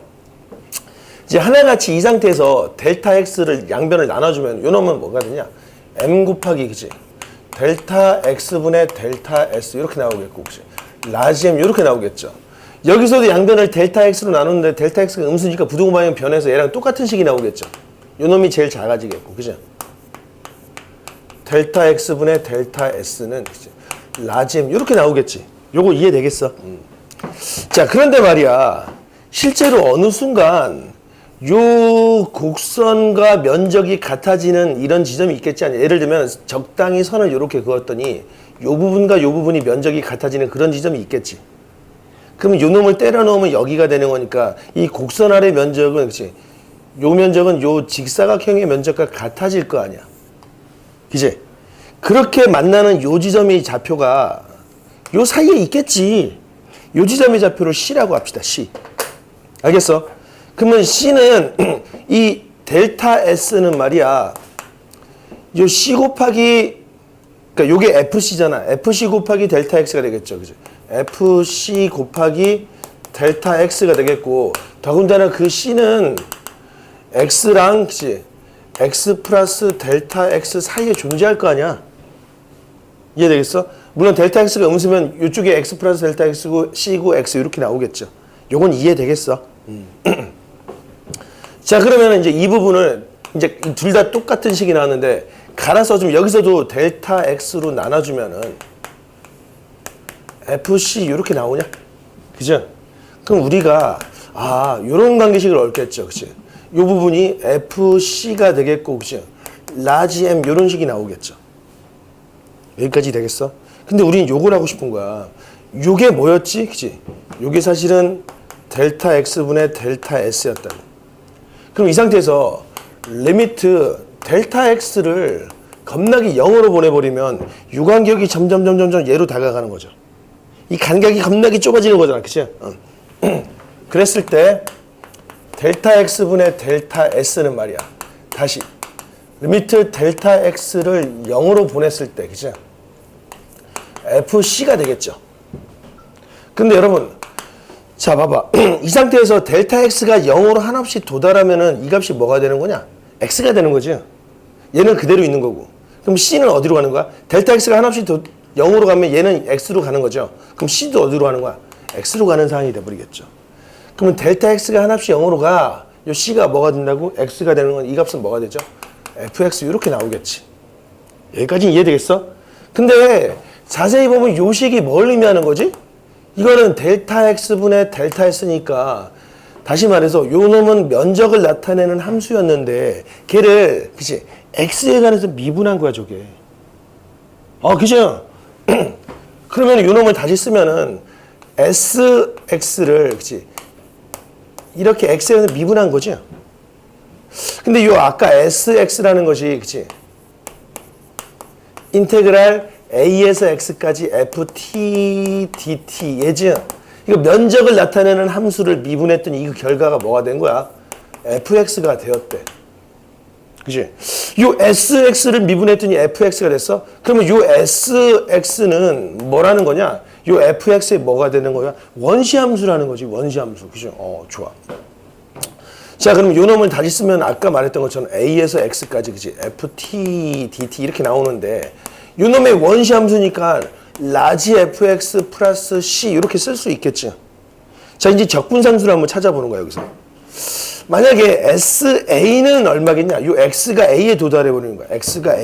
이제 하나같이 이 상태에서 델타 X를 양변을 나눠주면 요 놈은 뭐가 되냐? m 곱하기, 그치? 델타 X분의 델타 S. 이렇게 나오겠고, 그치? 라지 m 이렇게 나오겠죠. 여기서도 양변을 델타 x로 나누는데 델타 x가 음수니까 부등호 방향 변해서 얘랑 똑같은 식이 나오겠죠. 요 놈이 제일 작아지겠고, 그죠? 델타 x분의 델타 s는 그치? 라지 m 이렇게 나오겠지. 요거 이해되겠어? 자, 그런데 말이야, 실제로 어느 순간 요 곡선과 면적이 같아지는 이런 지점이 있겠지 않냐. 예를 들면 적당히 선을 이렇게 그었더니 요 부분과 요 부분이 면적이 같아지는 그런 지점이 있겠지. 그러면 요 놈을 때려 넣으면 여기가 되는 거니까 이 곡선 아래 면적은, 그치? 요 면적은 요 직사각형의 면적과 같아질 거 아니야. 그치? 그렇게 만나는 요 지점의 좌표가 요 사이에 있겠지. 요 지점의 좌표를 C라고 합시다. C. 알겠어? 그러면 C는 이 델타 S는 말이야, 요 C 곱하기, 그러니까 요게 FC잖아. FC 곱하기 델타 X가 되겠죠. 그죠? FC 곱하기 델타 X가 되겠고, 더군다나 그 C는 X랑, 그치? X 플러스 델타 X 사이에 존재할 거 아니야. 이해되겠어? 물론 델타 X가 음수면 이쪽에 X 플러스 델타 X고 C고 X 이렇게 나오겠죠. 요건 이해되겠어? 자, 그러면 이제 이 부분을 이제 둘 다 똑같은 식이 나왔는데 갈아서 좀 여기서도 델타 X로 나눠주면은 FC 이렇게 나오냐? 그죠? 그럼 우리가 요런 관계식을 얻겠죠. 그치? 요 부분이 FC가 되겠고, 그치? 라지 M 요런 식이 나오겠죠. 여기까지 되겠어? 근데 우리는 요걸 하고 싶은 거야. 요게 뭐였지? 그치? 요게 사실은 델타 X분의 델타 S였다. 그럼 이 상태에서 리미트 델타 X를 겁나게 0으로 보내버리면 요 간격이 점점 얘로 다가가는 거죠. 이 간격이 겁나게 좁아지는 거잖아. 그치? 그랬을 때 델타 X분의 델타 S는 말이야, 다시 리미트 델타 X를 0으로 보냈을 때, 그치? FC가 되겠죠. 근데 여러분, 자 봐봐. 이 상태에서 델타 X가 0으로 한없이 도달하면은 이 값이 뭐가 되는 거냐? X가 되는 거지. 얘는 그대로 있는 거고. 그럼 C는 어디로 가는 거야? 델타 X가 한없이 0으로 가면 얘는 X로 가는 거죠. 그럼 C도 어디로 가는 거야? X로 가는 상황이 돼버리겠죠. 그러면 델타 X가 한없이 0으로 가. 요 C가 뭐가 된다고? X가 되는 건 이 값은 뭐가 되죠? FX 이렇게 나오겠지. 여기까지 이해되겠어? 근데 자세히 보면 요 식이 뭘 의미하는 거지? 이거는 델타 x분의 델타 s니까 다시 말해서 요 놈은 면적을 나타내는 함수였는데 걔를 그치 x에 관해서 미분한 거야 저게. 그죠? 그러면 요 놈을 다시 쓰면은 sx를 그치 이렇게 x에 관해서 미분한 거지. 근데 요 아까 sx라는 것이 그치 인테그랄 a에서 x까지 ft dt 예지? 이거 면적을 나타내는 함수를 미분했더니 이 결과가 뭐가 된 거야? fx가 되었대. 그치? 요 sx를 미분했더니 fx가 됐어? 그러면 요 sx는 뭐라는 거냐? 요 fx에 뭐가 되는 거야? 원시함수라는 거지, 원시함수. 그죠? 좋아. 자, 그럼 요 놈을 다시 쓰면 아까 말했던 것처럼 a에서 x까지, 그치? ft dt 이렇게 나오는데 요 놈의 원시함수니까 라지 fx 플러스 c 이렇게 쓸 수 있겠지. 자, 이제 적분상수를 한번 찾아보는 거야, 여기서. 만약에 SA는 얼마겠냐? 요 X가 A에 도달해 버리는 거야. X가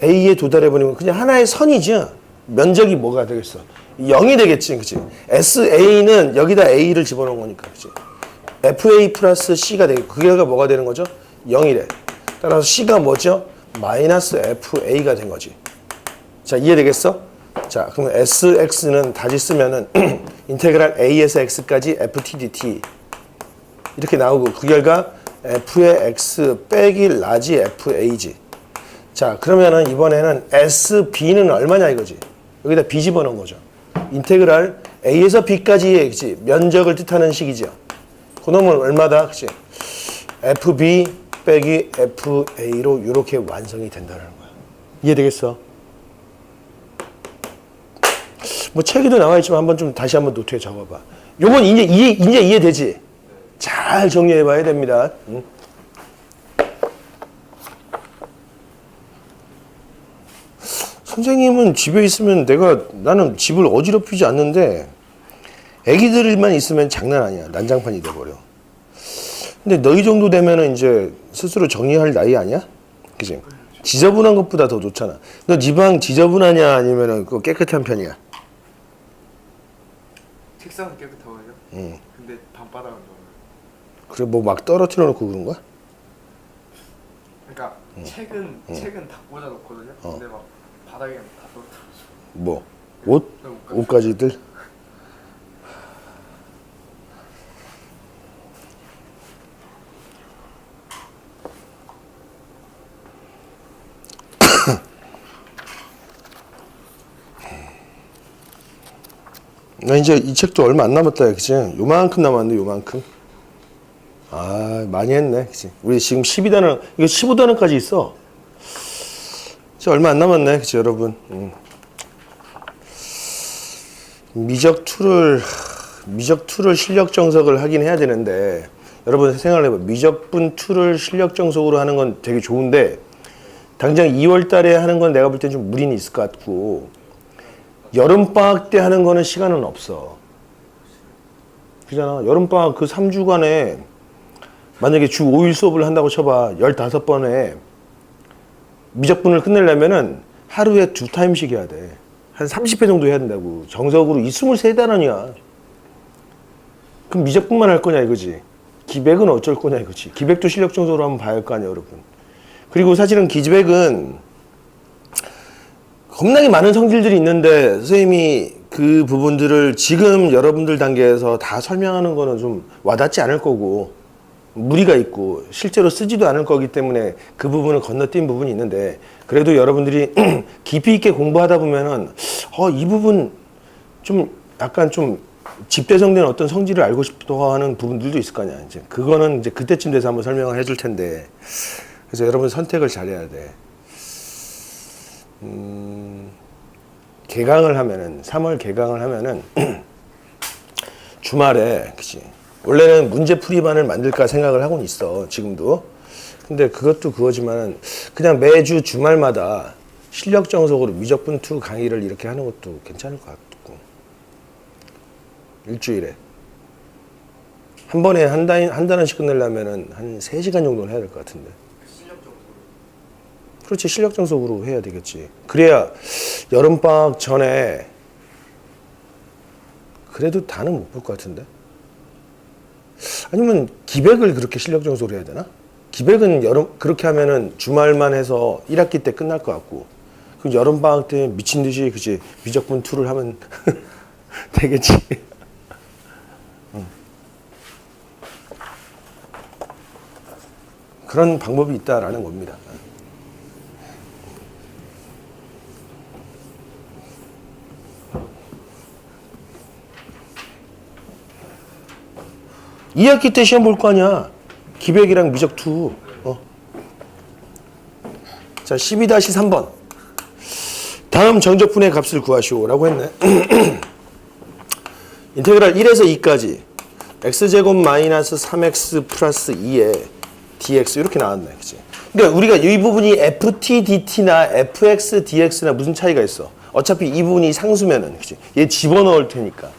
A에 도달해 버리는 건 그냥 하나의 선이지. 면적이 뭐가 되겠어? 0이 되겠지. 그치? SA는 여기다 A를 집어넣은 거니까. 그치? FA 플러스 C가 되겠고, 그 결과 뭐가 되는 거죠? 0이래. 따라서 C가 뭐죠? 마이너스 FA가 된 거지. 자, 이해되겠어? 자, 그러면 SX는 다시 쓰면은 인테그랄 A에서 X까지 FTDT 이렇게 나오고 그 결과 F의 X 빼기 라지 FA지. 자, 그러면은 이번에는 SB는 얼마냐 이거지. 여기다 B 집어넣은 거죠. 인테그랄 A에서 B까지의 그치? 면적을 뜻하는 식이죠. 그 놈은 얼마다? 그치? FB 빼기 FA로 이렇게 완성이 된다는 거야. 이해되겠어? 뭐 책에도 나와 있지만 한번 좀 다시 한번 노트에 적어봐. 요건 이제 이해되지? 잘 정리해봐야 됩니다. 응? 선생님은 집에 있으면 나는 집을 어지럽히지 않는데 애기들만 있으면 장난 아니야. 난장판이 돼버려. 근데 너희 정도 되면은 이제 스스로 정리할 나이 아니야? 그치? 지저분한 것보다 더 좋잖아. 너 네 방 지저분하냐 아니면은 그거 깨끗한 편이야? 책상은 깨끗하거든요. 근데 방바닥은 좀. 그래 뭐 막 떨어뜨려 놓고 그런 거야? 그러니까 책은 다 꽂아 놓거든요. 근데 막 바닥에 다 떨어뜨려서. 뭐? 옷? 옷가지들? 나 이제 이 책도 얼마 안 남았다, 그치? 요만큼 남았는데, 요만큼. 많이 했네, 그치? 우리 지금 12단원, 이거 15단원까지 있어. 이제 얼마 안 남았네, 그치, 여러분? 미적 툴을 실력 정석을 하긴 해야 되는데, 여러분 생각을 해봐. 미적분 툴을 실력 정석으로 하는 건 되게 좋은데, 당장 2월 달에 하는 건 내가 볼 땐 좀 무리는 있을 것 같고, 여름방학 때 하는 거는 시간은 없어. 그잖아. 여름방학 그 3주간에 만약에 주 5일 수업을 한다고 쳐봐. 15번에 미적분을 끝내려면은 하루에 2타임씩 해야 돼. 한 30회 정도 해야 된다고. 정석으로 이 23단원이야. 그럼 미적분만 할 거냐 이거지. 기백은 어쩔 거냐 이거지. 기백도 실력 정석으로 한번 봐야 할 거 아니야 여러분. 그리고 사실은 기백은 겁나게 많은 성질들이 있는데 선생님이 그 부분들을 지금 여러분들 단계에서 다 설명하는 거는 좀 와닿지 않을 거고 무리가 있고 실제로 쓰지도 않을 거기 때문에 그 부분을 건너뛴 부분이 있는데 그래도 여러분들이 깊이 있게 공부하다 보면은 이 부분 좀 약간 좀 집대성된 어떤 성질을 알고 싶어 하는 부분들도 있을 거 아니야. 이제 그거는 이제 그때쯤 돼서 한번 설명을 해줄 텐데 그래서 여러분 선택을 잘해야 돼. 개강을 하면은 3월 개강을 하면은 주말에 그치 원래는 문제풀이반을 만들까 생각을 하고는 있어 지금도. 근데 그것도 그거지만 그냥 매주 주말마다 실력 정석으로 미적분 2 강의를 이렇게 하는 것도 괜찮을 것 같고 일주일에 한 번에 한 단원씩 끝내려면은 한 3시간 정도는 해야 될 것 같은데. 실력 정도. 그렇지, 실력 정석으로 해야 되겠지. 그래야 여름방학 전에 그래도 다는 못 볼 것 같은데. 아니면 기백을 그렇게 실력 정석으로 해야 되나? 기백은 그렇게 하면은 주말만 해서 1학기 때 끝날 것 같고, 그럼 여름방학 때 미친 듯이 그치 미적분 2를 하면 되겠지. 그런 방법이 있다라는 겁니다. 이 학기 때 시험 볼 거 아니야. 기백이랑 미적 2. 자, 12-3번. 다음 정적분의 값을 구하시오라고 했네. 인테그랄 1에서 2까지 x제곱 마이너스 3x 플러스 2에 dx 이렇게 나왔네. 그치? 그러니까 우리가 이 부분이 ft dt나 fx dx나 무슨 차이가 있어? 어차피 이 부분이 상수면은, 그치? 얘 집어넣을 테니까.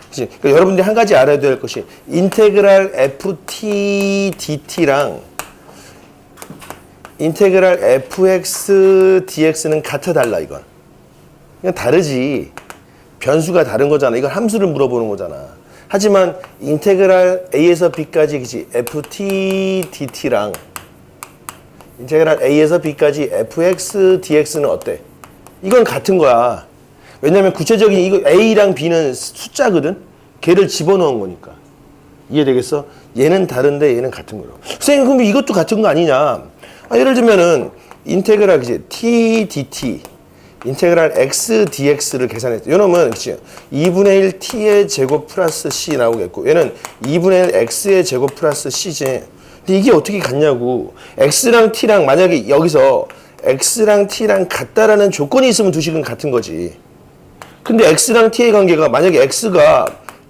그치? 그러니까 여러분들이 한 가지 알아야 될 것이 인테그랄 ft dt랑 인테그랄 fx dx는 같아 달라 이건. 그냥 다르지. 변수가 다른 거잖아. 이건 함수를 물어보는 거잖아. 하지만 인테그랄 a에서 b까지 그치? ft dt랑 인테그랄 a에서 b까지 fx dx는 어때? 이건 같은 거야. 왜냐면 구체적인 이거 a랑 b는 숫자거든. 걔를 집어넣은 거니까. 이해되겠어? 얘는 다른데 얘는 같은 거라고. 선생님 그럼 이것도 같은 거 아니냐? 예를 들면은 인테그랄 그치? t dt 인테그랄 x dx를 계산했어. 요놈은 그치? 2분의 1 t의 제곱 플러스 c 나오겠고 얘는 2분의 1 x의 제곱 플러스 c지. 근데 이게 어떻게 같냐고. x랑 t랑 만약에 여기서 x랑 t랑 같다라는 조건이 있으면 두 식은 같은 거지. 근데 x랑 t의 관계가 만약에 x가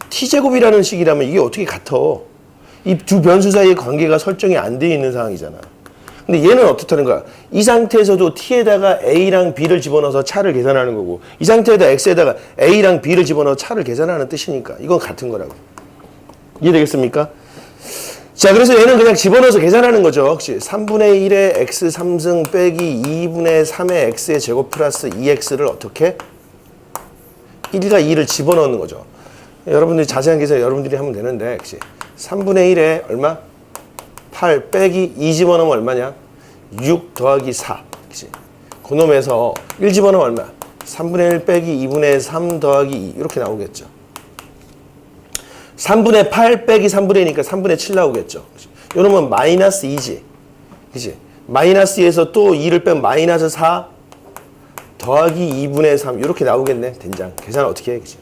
t제곱이라는 식이라면 이게 어떻게 같아? 이 두 변수 사이의 관계가 설정이 안 돼 있는 상황이잖아. 근데 얘는 어떻다는 거야? 이 상태에서도 t에다가 a랑 b를 집어넣어서 차를 계산하는 거고 이 상태에다 x에다가 a랑 b를 집어넣어서 차를 계산하는 뜻이니까 이건 같은 거라고. 이해되겠습니까? 자, 그래서 얘는 그냥 집어넣어서 계산하는 거죠. 혹시 3분의 1의 x 3승 빼기 2분의 3의 x의 제곱 플러스 2x를 어떻게? 1과 2를 집어넣는 거죠. 여러분들이 자세한 계산 여러분들이 하면 되는데 그치? 3분의 1에 얼마? 8 빼기 2 집어넣으면 얼마냐? 6 더하기 4. 그치? 그놈에서 1 집어넣으면 얼마? 3분의 1 빼기 2분의 3 더하기 2. 이렇게 나오겠죠. 3분의 8 빼기 3분의 2니까 3분의 7 나오겠죠. 요놈은 마이너스 2지. 그치? 마이너스 2에서 또 2를 빼면 마이너스 4 더하기 2분의 3. 이렇게 나오겠네. 된장. 계산 어떻게 해? 그치?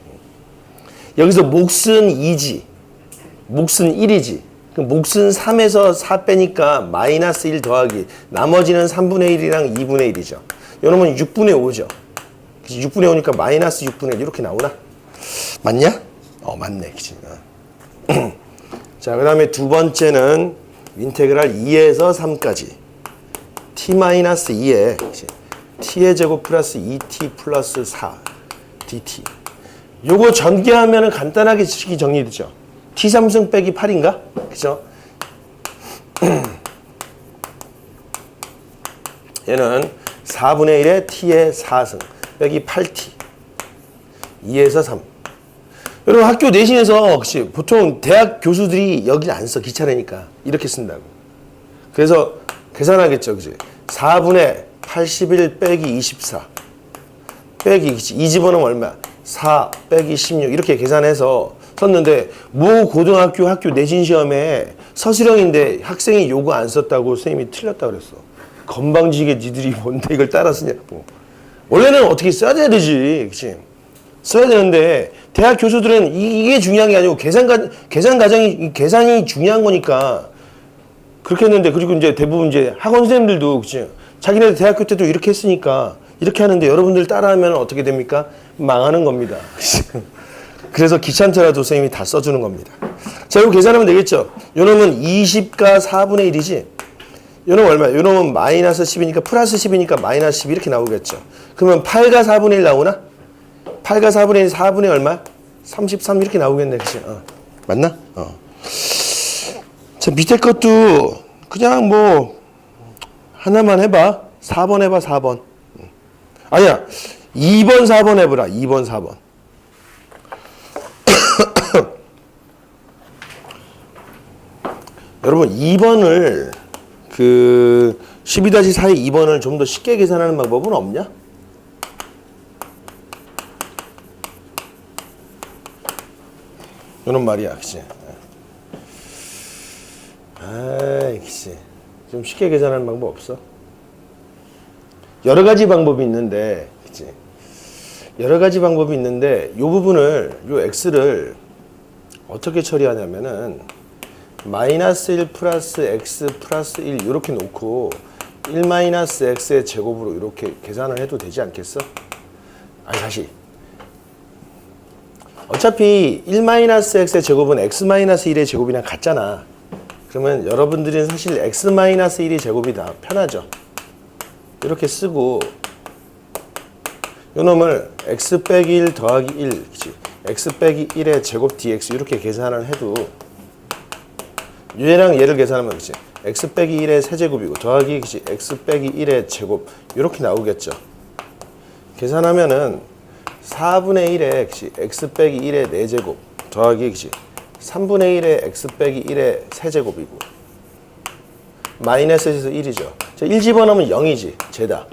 여기서 몫은 2지. 몫은 1이지. 그럼 몫은 3에서 4 빼니까 마이너스 1 더하기 나머지는 3분의 1이랑 2분의 1이죠. 요놈은 6분의 5죠. 6분의 5니까 마이너스 6분의 1 이렇게 나오나? 맞냐? 맞네. 그치? 자, 그 다음에 두 번째는 인테그랄 2에서 3까지 t-2에 t의 제곱 플러스 2t 플러스 4 dt. 요거 전개하면 간단하게 식이 정리되죠. t3승 빼기 8인가? 그죠? 얘는 4분의 1에 t의 4승 빼기 8t 2에서 3. 여러분 학교 내신에서 혹시 보통 대학 교수들이 여기를 안 써. 귀찮으니까 이렇게 쓴다고. 그래서 계산하겠죠. 그지? 4분의 81 빼기 24 빼기 2 집어넣으면 얼마? 4 빼기 16 이렇게 계산해서 썼는데 모 고등학교 학교 내신 시험에 서술형인데 학생이 요거 안 썼다고 선생님이 틀렸다 그랬어. 건방지게 니들이 뭔데 이걸 따라 쓰냐고. 원래는 어떻게 써야 되지. 그치? 써야 되는데 대학 교수들은 이게 중요한 게 아니고 계산이 중요한 거니까 그렇게 했는데 그리고 이제 대부분 이제 학원 선생님들도 그치? 자기네 대학교 때도 이렇게 했으니까 이렇게 하는데 여러분들 따라하면 어떻게 됩니까? 망하는 겁니다. 그래서 귀찮더라도 선생님이 다 써주는 겁니다. 자, 이거 계산하면 되겠죠? 요놈은 20과 4분의 1이지? 요놈은 얼마야? 요놈은 마이너스 10이니까 플러스 10이니까 마이너스 10 이렇게 나오겠죠? 그러면 8과 4분의 1 나오나? 8과 4분의 1, 4분의 얼마? 33 이렇게 나오겠네. 그치? 맞나? 자, 밑에 것도 그냥 뭐 하나만 해봐. 4번 해봐, 4번. 아니야, 2번, 4번 해보라. 2번, 4번. 여러분, 2번을 12-4의 2번을 좀 더 쉽게 계산하는 방법은 없냐? 이런 말이야, 그치? 아이, 그치? 좀 쉽게 계산하는 방법 없어? 여러 가지 방법이 있는데, 그치? 여러 가지 방법이 있는데, 요 부분을, 요 x를 어떻게 처리하냐면은, 마이너스 1 플러스 x 플러스 1 이렇게 놓고 1 마이너스 x의 제곱으로 이렇게 계산을 해도 되지 않겠어? 아니 다시 어차피 1 마이너스 x의 제곱은 x 마이너스 1의 제곱이랑 같잖아. 그러면 여러분들은 사실 x 마이너스 1의 제곱이 다 편하죠. 이렇게 쓰고 요 놈을 x 빼기 1 더하기 1 그치? x 빼기 1의 제곱 dx 이렇게 계산을 해도 얘랑 얘를 계산하면 그치? x 빼기 1의 세제곱이고 더하기 그치? x 빼기 1의 제곱 이렇게 나오겠죠. 계산하면은 4분의 1의 그치? x 빼기 1의 4제곱 더하기 그치? 3분의 1의 x 빼기 1의 세제곱이고 마이너스에서 1이죠. 자, 1 집어넣으면 0이지. 제다.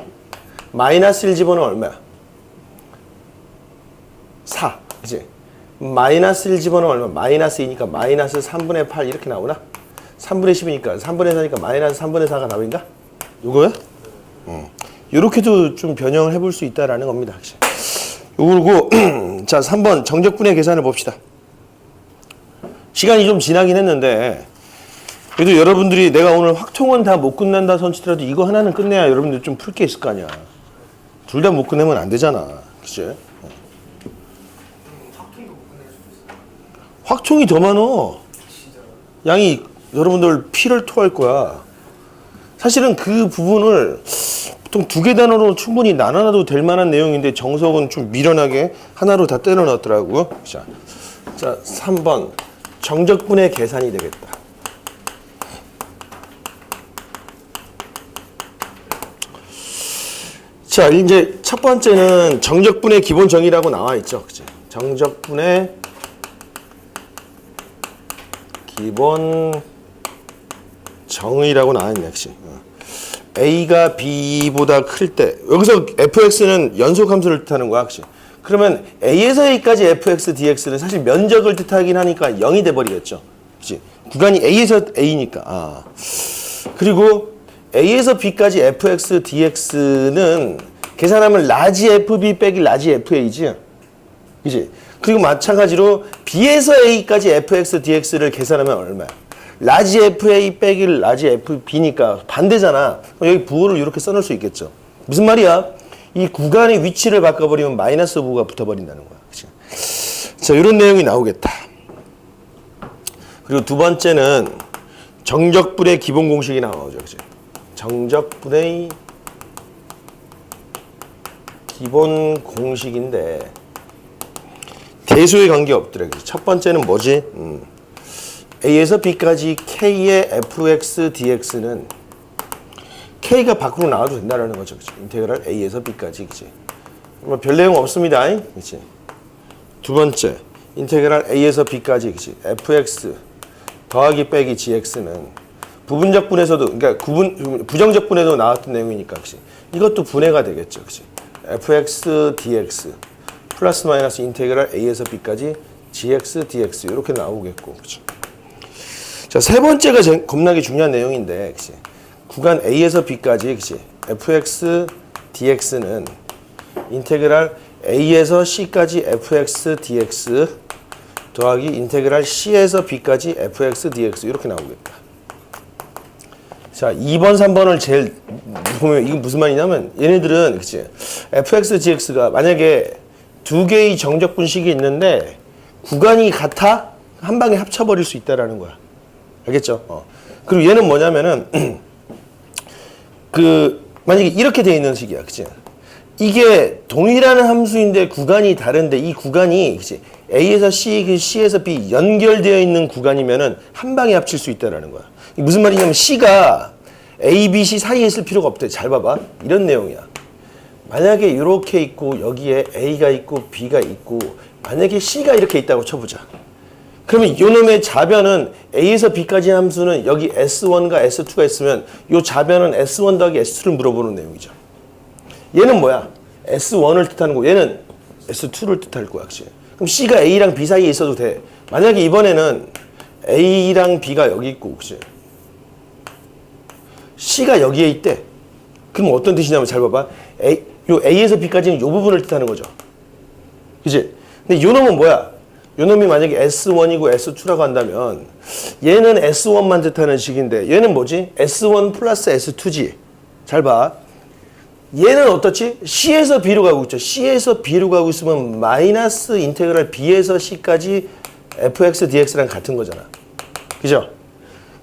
마이너스 1 집어넣으면 얼마야? 4. 그치? 마이너스 1 집어넣으면 얼마? 마이너스 2니까 마이너스 3분의 8 이렇게 나오나? 3분의 10이니까 3분의 4니까 마이너스 3분의 4가 답인가? 요거야? 요렇게도 좀 변형을 해볼 수 있다라는 겁니다. 요거고 자 3번 정적분의 계산을 봅시다. 시간이 좀 지나긴 했는데 그래도 여러분들이 내가 오늘 확통은 다 못 끝낸다 손치더라도 이거 하나는 끝내야 여러분들 좀 풀 게 있을 거 아니야. 둘 다 못 끝내면 안 되잖아. 그치? 확통이 더 많어. 양이 여러분들 피를 토할 거야. 사실은 그 부분을 보통 2개 단어로 충분히 나눠놔도 될 만한 내용인데 정석은 좀 미련하게 하나로 다 때려 넣었더라고요. 자, 3번 정적분의 계산이 되겠다. 자, 이제 첫 번째는 정적분의 기본 정의라고 나와 있죠. 그치? 정적분의 기본 정의라고 나와 있네, 역시. A가 B보다 클 때, 여기서 fx는 연속 함수를 뜻하는 거야, 역시. 그러면 A에서 A까지 fx, dx는 사실 면적을 뜻하긴 하니까 0이 돼버리겠죠. 그치? 구간이 A에서 A니까. 그리고 A에서 B까지 fx, dx는 계산하면 라지 fb 빼기 라지 fa지. 그치? 그리고 마찬가지로 B에서 A까지 fx, dx를 계산하면 얼마야? 라지 fa 빼기 라지 fb니까 반대잖아. 여기 부호를 이렇게 써놓을 수 있겠죠. 무슨 말이야? 이 구간의 위치를 바꿔버리면 마이너스 부호가 붙어버린다는 거야. 그치? 자, 이런 내용이 나오겠다. 그리고 두 번째는 정적분의 기본 공식이 나오죠. 그치? 정적분의 기본 공식인데 대수의 관계 없더래. 첫 번째는 뭐지? A에서 B까지 K의 fx, dx는 K가 밖으로 나와도 된다는 거죠. 그치? 인테그랄 A에서 B까지. 그치? 뭐 별 내용 없습니다. 그치? 두 번째, 인테그랄 A에서 B까지. 그치? fx 더하기 빼기 gx는 부분적 분에서도, 그러니까 부정적 분에도 나왔던 내용이니까. 그치? 이것도 분해가 되겠죠. 그치? fx, dx 플러스 마이너스 인테그랄 A에서 B까지 gx, dx 이렇게 나오겠고. 그치? 자, 세 번째가 겁나게 중요한 내용인데, 그치? 구간 A에서 B까지, 그치? fx, dx는 인테그랄 A에서 C까지 fx, dx 더하기 인테그랄 C에서 B까지 fx, dx 이렇게 나오겠다. 자, 2번, 3번을 제일 보면 이건 무슨 말이냐면 얘네들은, 그치? fx, dx가 만약에 두 개의 정적분식이 있는데 구간이 같아? 한 방에 합쳐버릴 수 있다라는 거야. 알겠죠? 그리고 얘는 뭐냐면은 만약에 이렇게 돼 있는 식이야. 그치? 이게 동일한 함수인데 구간이 다른데 이 구간이 그치? A에서 C, C에서 B 연결되어 있는 구간이면은 한 방에 합칠 수 있다라는 거야. 이게 무슨 말이냐면 C가 A, B, C 사이에 있을 필요가 없대. 잘 봐봐. 이런 내용이야. 만약에 이렇게 있고 여기에 A가 있고 B가 있고 만약에 C가 이렇게 있다고 쳐보자. 그러면 이놈의 좌변은 A에서 B까지 함수는 여기 S1과 S2가 있으면 이 좌변은 S1 더하기 S2를 물어보는 내용이죠. 얘는 뭐야? S1을 뜻하는 거. 얘는 S2를 뜻할 거야. 그치? 그럼 C가 A랑 B 사이에 있어도 돼. 만약에 이번에는 A랑 B가 여기 있고 그치? C가 여기에 있대. 그럼 어떤 뜻이냐면 잘 봐봐. 요 A에서 B까지는 요 부분을 뜻하는 거죠. 그치? 근데 요 놈은 뭐야? 요 놈이 만약에 S1이고 S2라고 한다면 얘는 S1만 뜻하는 식인데 얘는 뭐지? S1 플러스 S2지. 잘 봐. 얘는 어떻지? C에서 B로 가고 있죠. C에서 B로 가고 있으면 마이너스 인테그랄 B에서 C까지 fx dx랑 같은 거잖아. 그죠?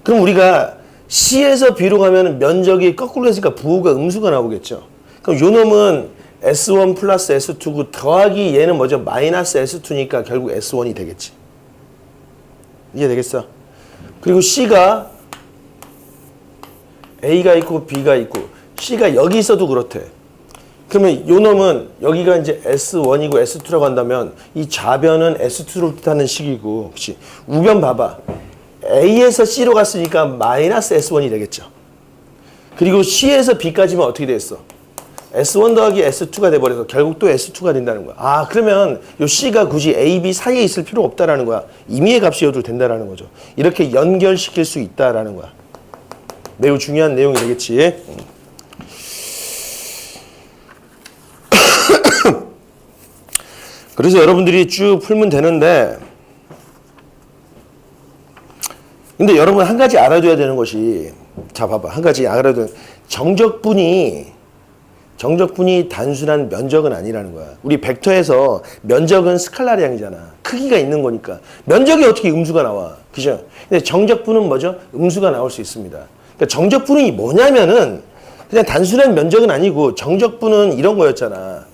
그럼 우리가 C에서 B로 가면 면적이 거꾸로 했으니까 부호가 음수가 나오겠죠. 그럼 요 놈은 S1 플러스 S2고 더하기 얘는 뭐죠? 마이너스 S2니까 결국 S1이 되겠지. 이해되겠어? 그리고 C가 A가 있고 B가 있고 C가 여기 있어도 그렇대. 그러면 요 놈은 여기가 이제 S1이고 S2라고 한다면 이 좌변은 S2를 뜻하는 식이고 그치? 우변 봐봐. A에서 C로 갔으니까 마이너스 S1이 되겠죠. 그리고 C에서 B까지만 어떻게 됐어? S1 더하기 S2가 돼버려서 결국 또 S2가 된다는 거야. 아, 그러면 요 C가 굳이 A, B 사이에 있을 필요 없다라는 거야. 임의의 값이어도 된다라는 거죠. 이렇게 연결시킬 수 있다라는 거야. 매우 중요한 내용이 되겠지. 그래서 여러분들이 쭉 풀면 되는데 근데 여러분 한 가지 알아둬야 되는 것이 자 봐봐. 한 가지 알아둬야 되는 정적분이 단순한 면적은 아니라는 거야. 우리 벡터에서 면적은 스칼라량이잖아. 크기가 있는 거니까. 면적이 어떻게 음수가 나와. 그죠? 근데 정적분은 뭐죠? 음수가 나올 수 있습니다. 그러니까 정적분이 뭐냐면은 그냥 단순한 면적은 아니고 정적분은 이런 거였잖아.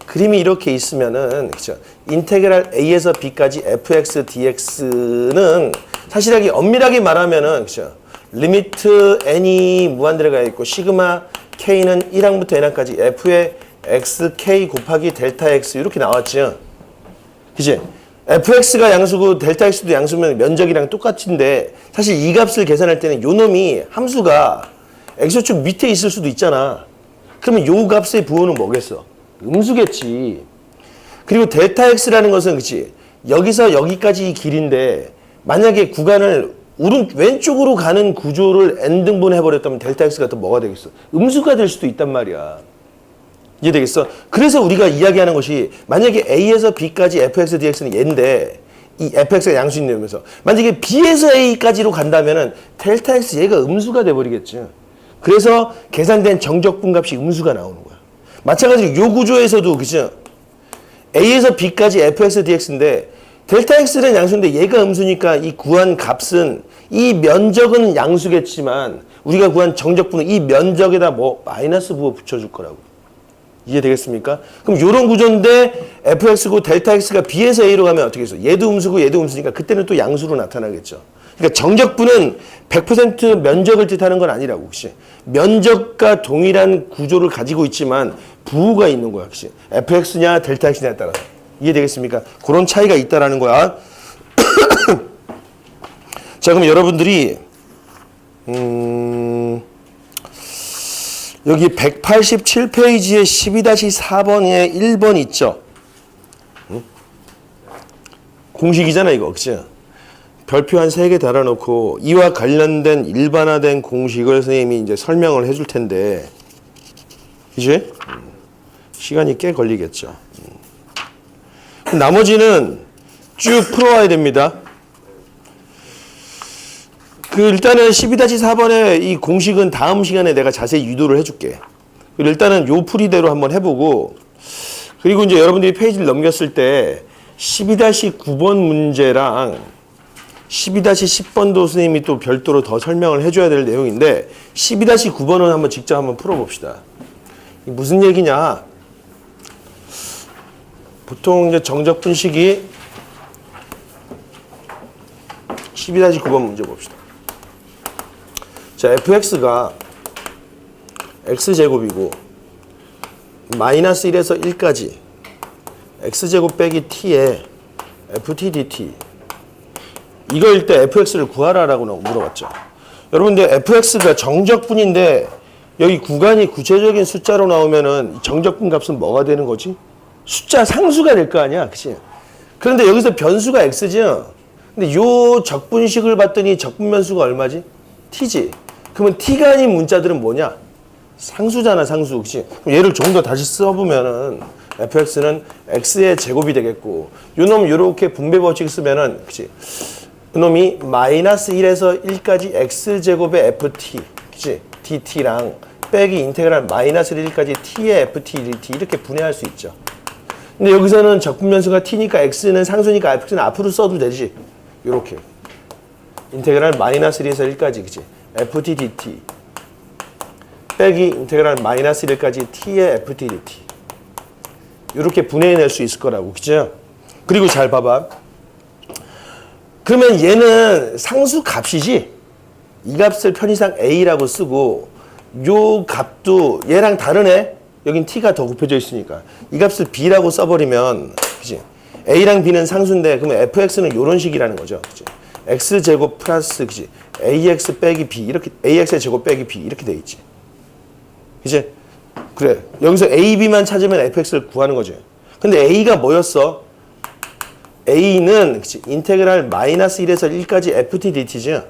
그림이 이렇게 있으면은 그죠? 인테그랄 A에서 B까지 fx dx는 사실하게 엄밀하게 말하면은 그죠? 리미트 n이 무한대로 가 있고 시그마 k는 1항부터 n항까지 f의 xk 곱하기 델타 x 이렇게 나왔죠. 그치? fx가 양수고 델타 x도 양수면 면적이랑 똑같은데 사실 이 값을 계산할 때는 요 놈이 함수가 x축 밑에 있을 수도 있잖아. 그러면 요 값의 부호는 뭐겠어? 음수겠지. 그리고 델타 x라는 것은 그치? 여기서 여기까지 이 길인데 만약에 구간을 왼쪽으로 가는 구조를 n등분 해버렸다면 델타 x가 또 뭐가 되겠어? 음수가 될 수도 있단 말이야. 이해되겠어? 그래서 우리가 이야기하는 것이 만약에 A에서 B까지 fx dx는 얘인데 이 fx가 양수인 내면서 만약에 B에서 A까지로 간다면은 델타 x 얘가 음수가 돼버리겠지. 그래서 계산된 정적분 값이 음수가 나오는 거야. 마찬가지로 요 구조에서도 그죠? A에서 B까지 fx dx인데 델타 x는 양수인데 얘가 음수니까 이 구한 값은 이 면적은 양수겠지만 우리가 구한 정적분은 이 면적에다 뭐 마이너스 부호 붙여줄 거라고. 이해되겠습니까? 그럼 요런 구조인데 fx고 델타 x가 b에서 a로 가면 어떻게 해서 얘도 음수고 얘도 음수니까 그때는 또 양수로 나타나겠죠. 그러니까 정적분은 100% 면적을 뜻하는 건 아니라고. 혹시 면적과 동일한 구조를 가지고 있지만 부호가 있는 거야. 혹시 fx냐 델타 x냐에 따라서. 이해되겠습니까? 그런 차이가 있다라는 거야. 자, 그럼 여러분들이 여기 187페이지에 12-4번에 1번 있죠? 공식이잖아 이거. 그치? 별표 한 3개 달아놓고 이와 관련된 일반화된 공식을 선생님이 이제 설명을 해줄 텐데 그치? 시간이 꽤 걸리겠죠. 나머지는 쭉 풀어와야 됩니다. 일단은 12-4번의 이 공식은 다음 시간에 내가 자세히 유도를 해줄게. 일단은 요 풀이대로 한번 해보고, 그리고 이제 여러분들이 페이지를 넘겼을 때 12-9번 문제랑 12-10번도 선생님이 또 별도로 더 설명을 해줘야 될 내용인데 12-9번은 한번 직접 한번 풀어봅시다. 무슨 얘기냐? 보통 이제 정적 분식이 12-9번 문제 봅시다. 자, fx가 x제곱이고 마이너스 1에서 1까지 x제곱 빼기 t에 ft dt 이거일 때 fx를 구하라라고 물어봤죠. 여러분들 fx가 정적분인데 여기 구간이 구체적인 숫자로 나오면은 정적분 값은 뭐가 되는 거지? 숫자 상수가 될 거 아니야, 그치? 그런데 여기서 변수가 x죠. 근데 요 적분식을 봤더니 적분변수가 얼마지? t지. 그러면 t가 아닌 문자들은 뭐냐? 상수잖아, 상수. 그치? 그럼 얘를 좀 더 다시 써보면은 fx는 x의 제곱이 되겠고 요놈 요렇게 분배 법칙 쓰면은 그치? 요놈이 마이너스 1에서 1까지 x제곱의 ft 그치? dt랑 빼기 인테그랄 마이너스 1까지 t의 ft dt 이렇게 분해할 수 있죠. 근데 여기서는 적분변수가 t니까 x는 상수니까 fx는 앞으로 써도 되지. 요렇게 인테그랄 마이너스 1에서 1까지 그치? ft dt 빼기 인테그랄 마이너스 1까지 t의 ft dt 이렇게 분해해낼 수 있을 거라고, 그죠? 그리고 잘 봐봐. 그러면 얘는 상수 값이지. 이 값을 편의상 a라고 쓰고 요 값도 얘랑 다르네. 여긴 t가 더 곱해져 있으니까 이 값을 b라고 써버리면, 그지? a랑 b는 상수인데 그러면 fx는 요런 식이라는 거죠, 그지? x제곱 플러스, 그지? ax 빼기 b 이렇게 ax의 제곱 빼기 b 이렇게 돼 있지. 그지? 그래. 여기서 a, b만 찾으면 fx를 구하는 거죠. 근데 a가 뭐였어? a는 그치? 인테그랄 마이너스 1에서 1까지 ft dt죠.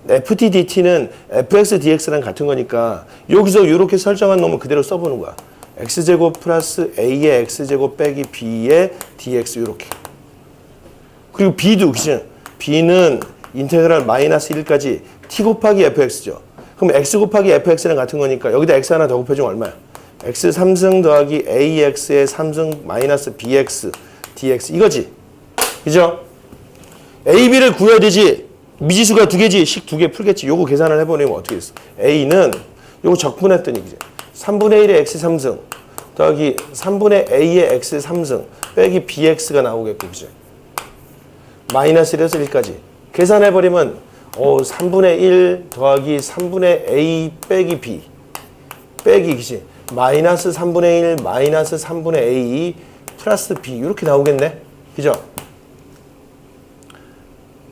ft dt는 fx dx랑 같은 거니까 여기서 이렇게 설정한 놈을 그대로 써보는 거야. x제곱 플러스 a의 x제곱 빼기 b의 dx 이렇게. 그리고 b도 그치? b는 인테그랄 마이너스 1까지 t 곱하기 fx죠. 그럼 x 곱하기 fx랑 같은 거니까 여기다 x 하나 더 곱해주면 얼마야? x 3승 더하기 ax의 3승 마이너스 bx dx 이거지. 그죠? a, b를 구해야 되지. 미지수가 두 개지. 식 두 개 풀겠지. 요거 계산을 해보면 어떻게 됐어? a는 요거 적분했더니 그죠? 3분의 1의 x 3승 더하기 3분의 a의 x 3승 빼기 bx가 나오겠고, 그죠? 마이너스 1에서 1까지 계산해버리면 3분의 1 더하기 3분의 a 빼기 b 빼기, 그치? 마이너스 3분의 1 마이너스 3분의 a 플러스 b 이렇게 나오겠네. 그죠?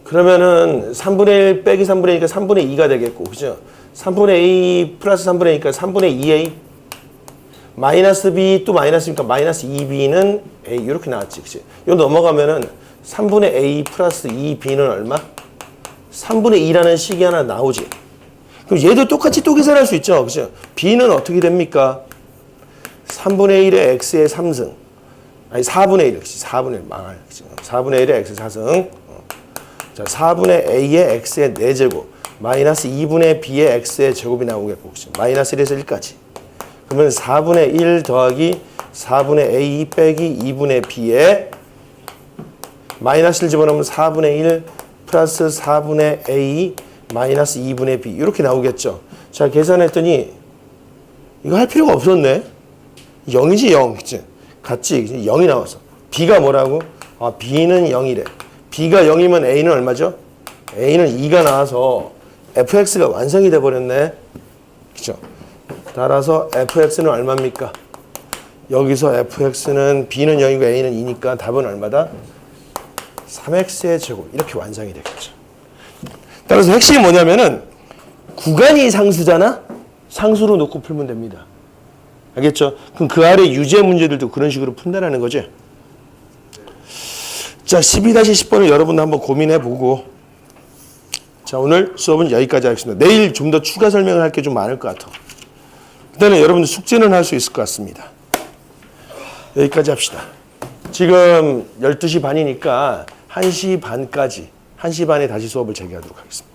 그러면은 3분의 1 빼기 3분의 1이니까 3분의 2가 되겠고, 그죠? 3분의 a 플러스 3분의 2니까 3분의 2a 마이너스 b 또 마이너스니까 마이너스 2b는 a 이렇게 나왔지, 그치? 이거 넘어가면은 3분의 a 플러스 2b는 얼마? 3분의 2라는 식이 하나 나오지. 그럼 얘도 똑같이 또 계산할 수 있죠, 그죠? b는 어떻게 됩니까? 3분의 1의 x의 3승 아니 4분의 1, 그치? 4분의 1 망할, 그치? 4분의 1의 x 4승 자, 4분의 a의 x의 4제곱 마이너스 2분의 b의 x의 제곱이 나오겠고, 그치? 마이너스 1에서 1까지 그러면 4분의 1 더하기 4분의 a 빼기 2분의 b의 마이너스를 집어넣으면 4분의 1 플러스 4분의 a 마이너스 2분의 b 이렇게 나오겠죠. 자, 계산했더니 이거 할 필요가 없었네. 0이지 0, 그치? 같지? 0이 나왔어. b가 뭐라고? b는 0이래. b가 0이면 a는 얼마죠? a는 2가 나와서 fx가 완성이 돼버렸네. 그죠? 따라서 fx는 얼마입니까? 여기서 fx는 b는 0이고 a는 2니까 답은 얼마다? 3x의 제곱 이렇게 완성이 되겠죠. 따라서 핵심이 뭐냐면은 구간이 상수잖아? 상수로 놓고 풀면 됩니다. 알겠죠? 그럼 그 아래 유제 문제들도 그런 식으로 푼다라는 거지. 자, 12-10번을 여러분도 한번 고민해보고 자, 오늘 수업은 여기까지 하겠습니다. 내일 좀 더 추가 설명을 할 게 좀 많을 것 같아. 일단은 여러분들 숙제는 할 수 있을 것 같습니다. 여기까지 합시다. 지금 12시 반이니까 1시 반까지 1시 반에 다시 수업을 재개하도록 하겠습니다.